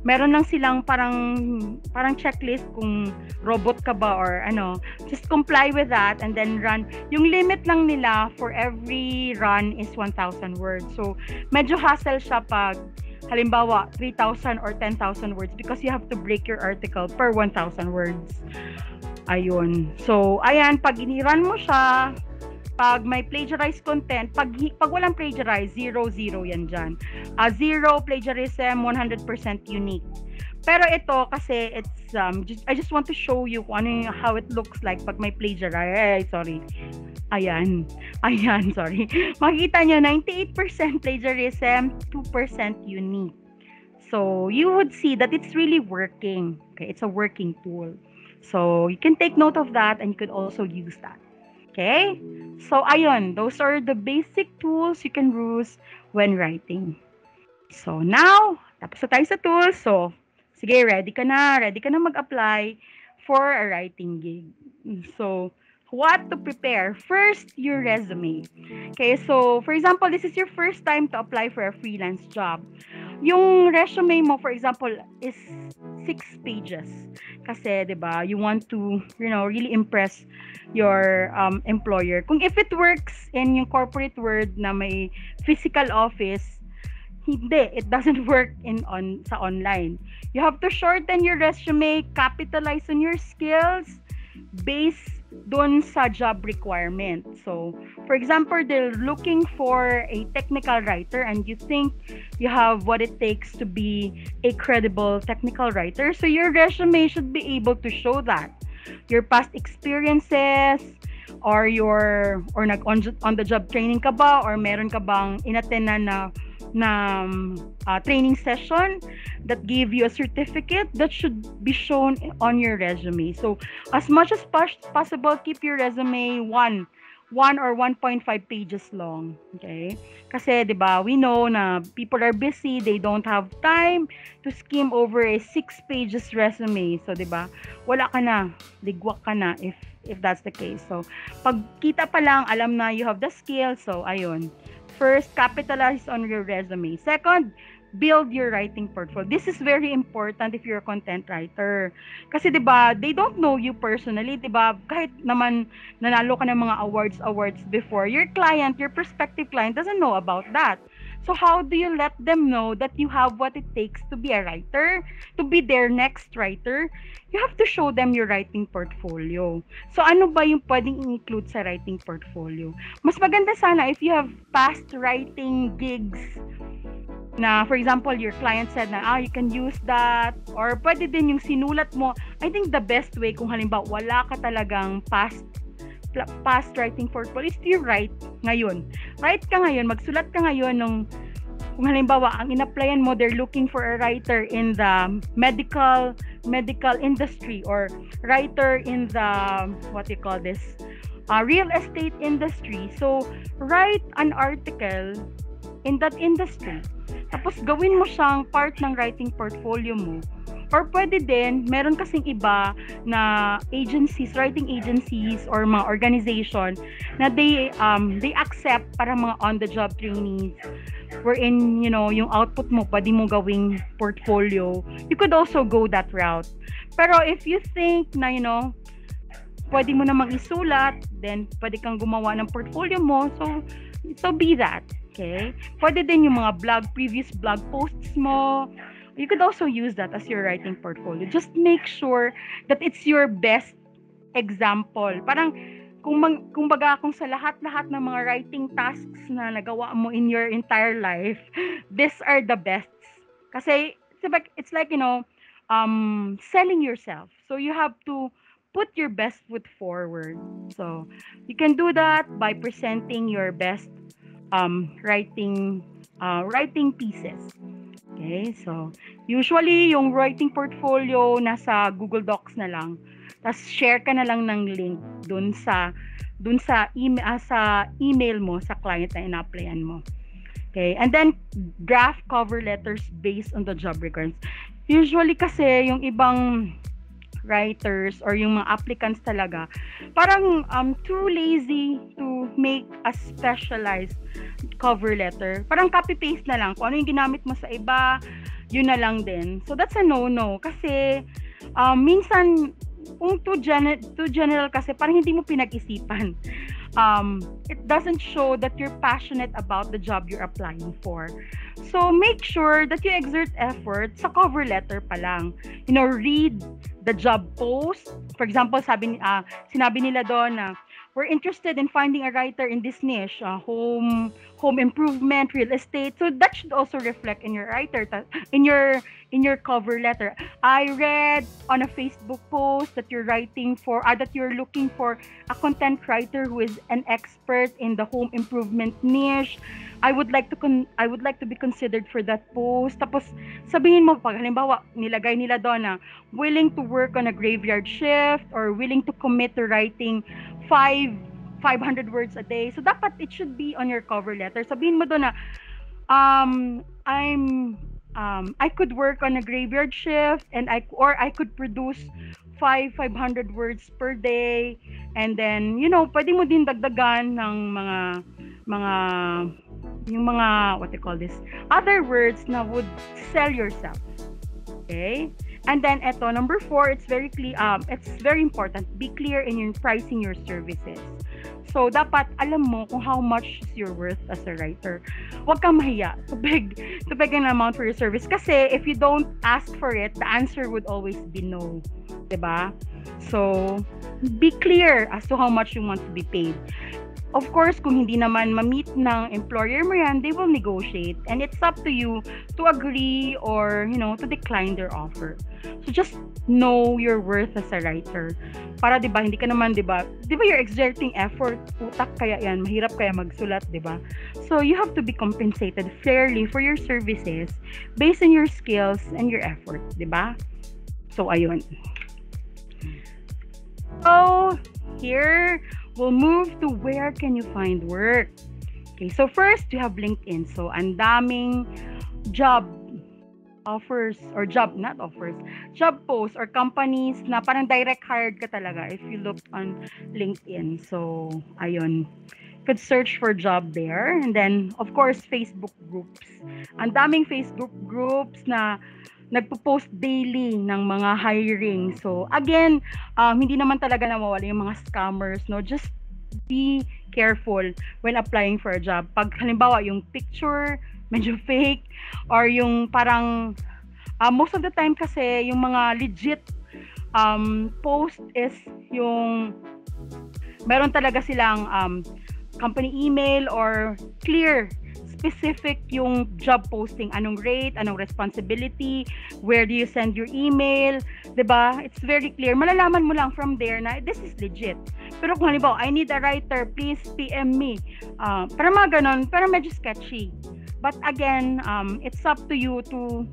Speaker 1: Meron lang silang parang checklist kung robot ka ba or ano. Just comply with that and then run. Yung limit lang nila for every run is 1,000 words. So, medyo hassle siya pag halimbawa 3,000 or 10,000 words because you have to break your article per 1,000 words. Ayun. So, ayan, pag iniran mo siya, pag may plagiarized content, pag walang plagiarize, 0, 0 yan dyan. 0 plagiarism, 100% unique. Pero ito kasi it's I just want to show you kung ano how it looks like pag may plagiarize. Sorry. Ayan, sorry. Makikita nyo, 98% plagiarism, 2% unique. So, you would see that it's really working. Okay, it's a working tool. So, you can take note of that and you could also use that. Okay? So, ayun, those are the basic tools you can use when writing. So, now, tapos na tayo sa tools. So, sige, ready ka na mag-apply for a writing gig. So, what to prepare? First, your resume. Okay, so, for example, this is your first time to apply for a freelance job. Yung resume mo, for example, is 6 pages. Kasi, di ba, you want to, really impress your employer. Kung if it works in yung corporate world na may physical office, hindi, it doesn't work sa online. You have to shorten your resume, capitalize on your skills based dun sa job requirement. So, for example, they're looking for a technical writer and you think you have what it takes to be a credible technical writer. So, your resume should be able to show that. Your past experiences, or on the job training ka ba, or meron ka bang inattend na training session that gave you a certificate, that should be shown on your resume. So as much as possible, keep your resume one or 1.5 pages long. Okay? Kasi, di ba, we know na people are busy, they don't have time to skim over a 6 pages resume. So, di ba, wala ka na, ligwak ka na if that's the case. So, pag kita pa lang, alam na you have the skill. So, ayun. First, capitalize on your resume. Second, build your writing portfolio. This is very important if you're a content writer. Kasi 'di ba, they don't know you personally, 'di ba? Kahit naman nanalo ka ng mga awards before, your prospective client doesn't know about that. So how do you let them know that you have what it takes to be a writer, to be their next writer? You have to show them your writing portfolio. So ano ba yung pwedeng include sa writing portfolio? Mas maganda sana if you have past writing gigs na, for example, your client said na, you can use that, or pwede din yung sinulat mo. I think the best way kung halimbawa wala ka talagang past writing portfolio is to write ngayon. Write ka ngayon, magsulat ka ngayon kung halimbawa ang in-applyan mo, they're looking for a writer in the medical industry, or writer in the real estate industry. So write an article in that industry. Tapos gawin mo siyang part ng writing portfolio mo. Or pwede din, meron kasing iba na writing agencies or mga organization na they accept para mga on-the-job trainees wherein, yung output mo, pwede mo gawing portfolio. You could also go that route. Pero if you think na, pwede mo namang isulat, then pwede kang gumawa ng portfolio mo, so be that. Okay? Pwede din yung mga previous blog posts mo. You could also use that as your writing portfolio. Just make sure that it's your best example. Parang, kung sa lahat-lahat ng mga writing tasks na nagawa mo in your entire life, these are the best. Kasi, it's like, selling yourself. So, you have to put your best foot forward. So, you can do that by presenting your best writing pieces. Okay, so usually yung writing portfolio nasa Google Docs na lang. Tapos share ka na lang ng link dun sa email mo sa client na ina-applyan mo. Okay, and then draft cover letters based on the job requirements. Usually kasi yung ibang writers or yung mga applicants talaga, parang too lazy to make a specialized cover letter. Parang copy-paste na lang. Kung ano yung ginamit mo sa iba, yun na lang din. So that's a no-no. Kasi minsan, kung too general kasi, parang hindi mo pinag-isipan. It doesn't show that you're passionate about the job you're applying for. So make sure that you exert effort sa cover letter pa lang. Read the job post. For example, sinabi nila doon na we're interested in finding a writer in this niche, home improvement, real estate. So that should also reflect in your in your cover letter. I read on a Facebook post that you're looking for a content writer who is an expert in the home improvement niche. I would like to be considered for that post. Tapos sabihin mo, pag halimbawa nilagay nila doon na willing to work on a graveyard shift or willing to commit to writing 500 words a day. So dapat it should be on your cover letter. Sabihin mo doon na I could work on a graveyard shift and I could produce 500 words per day, and then pwede mo din dagdagan ng mga what they call this, other words na would sell yourself. Okay? And then number 4, it's very clear, it's very important, be clear in your pricing your services. So dapat alam mo kung how much is your worth as a writer. Huwag kang mahiya to beg an amount for your service, kasi if you don't ask for it, the answer would always be no, 'di ba? So be clear as to how much you want to be paid. Of course, kung hindi naman ma-meet ng employer mo yan, they will negotiate, and it's up to you to agree or to decline their offer. So just know your worth as a writer. Para 'di ba, hindi ka naman 'di ba you're exerting effort, utak kaya yan, mahirap kaya magsulat, 'di ba? So you have to be compensated fairly for your services based on your skills and your effort, 'di ba? So ayun. So here we'll move to where can you find work. Okay, so first you have LinkedIn. So ang daming job offers or job posts or companies na parang direct hired ka talaga if you look on LinkedIn. So ayun, you could search for job there. And then of course Facebook groups. Ang daming Facebook groups na nagpo-post daily ng mga hiring. So again, hindi naman talaga nawawala yung mga scammers, no? Just be careful when applying for a job. Pag halimbawa yung picture medyo fake, or yung parang most of the time kasi yung mga legit post is yung meron talaga silang company email or clear specific yung job posting, anong rate, anong responsibility, where do you send your email, 'di ba? It's very clear. Malalaman mo lang from there na this is legit. Pero kung halimbawa, I need a writer, please PM me. Para mga ganon, pero medyo sketchy. But again, it's up to you to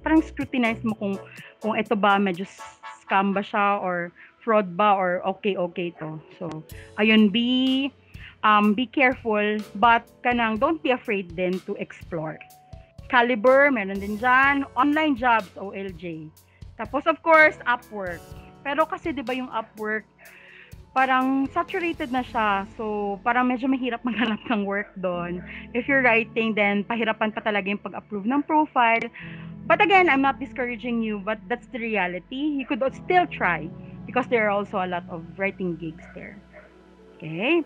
Speaker 1: parang scrutinize mo kung ito ba medyo scam ba siya or fraud ba or okay to. So ayun, be careful, but don't be afraid then to explore. Caliber, meron din dyan. Online jobs, OLJ. Tapos of course, Upwork. Pero kasi 'di ba yung Upwork, parang saturated na siya. So parang medyo mahirap maghanap ng work doon. If you're writing, then pahirapan pa talaga yung pag-approve ng profile. But again, I'm not discouraging you, but that's the reality. You could still try because there are also a lot of writing gigs there. Okay?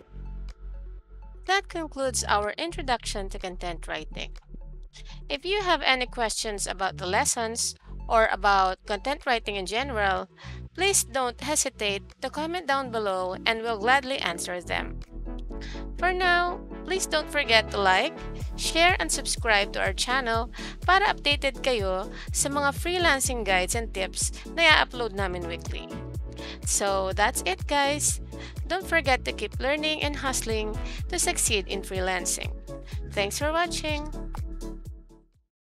Speaker 2: That concludes our introduction to content writing. If you have any questions about the lessons or about content writing in general, please don't hesitate to comment down below and we'll gladly answer them. For now, please don't forget to like, share, and subscribe to our channel para updated kayo sa mga freelancing guides and tips na i-upload namin weekly. So that's it, guys. Don't forget to keep learning and hustling to succeed in freelancing. Thanks for watching.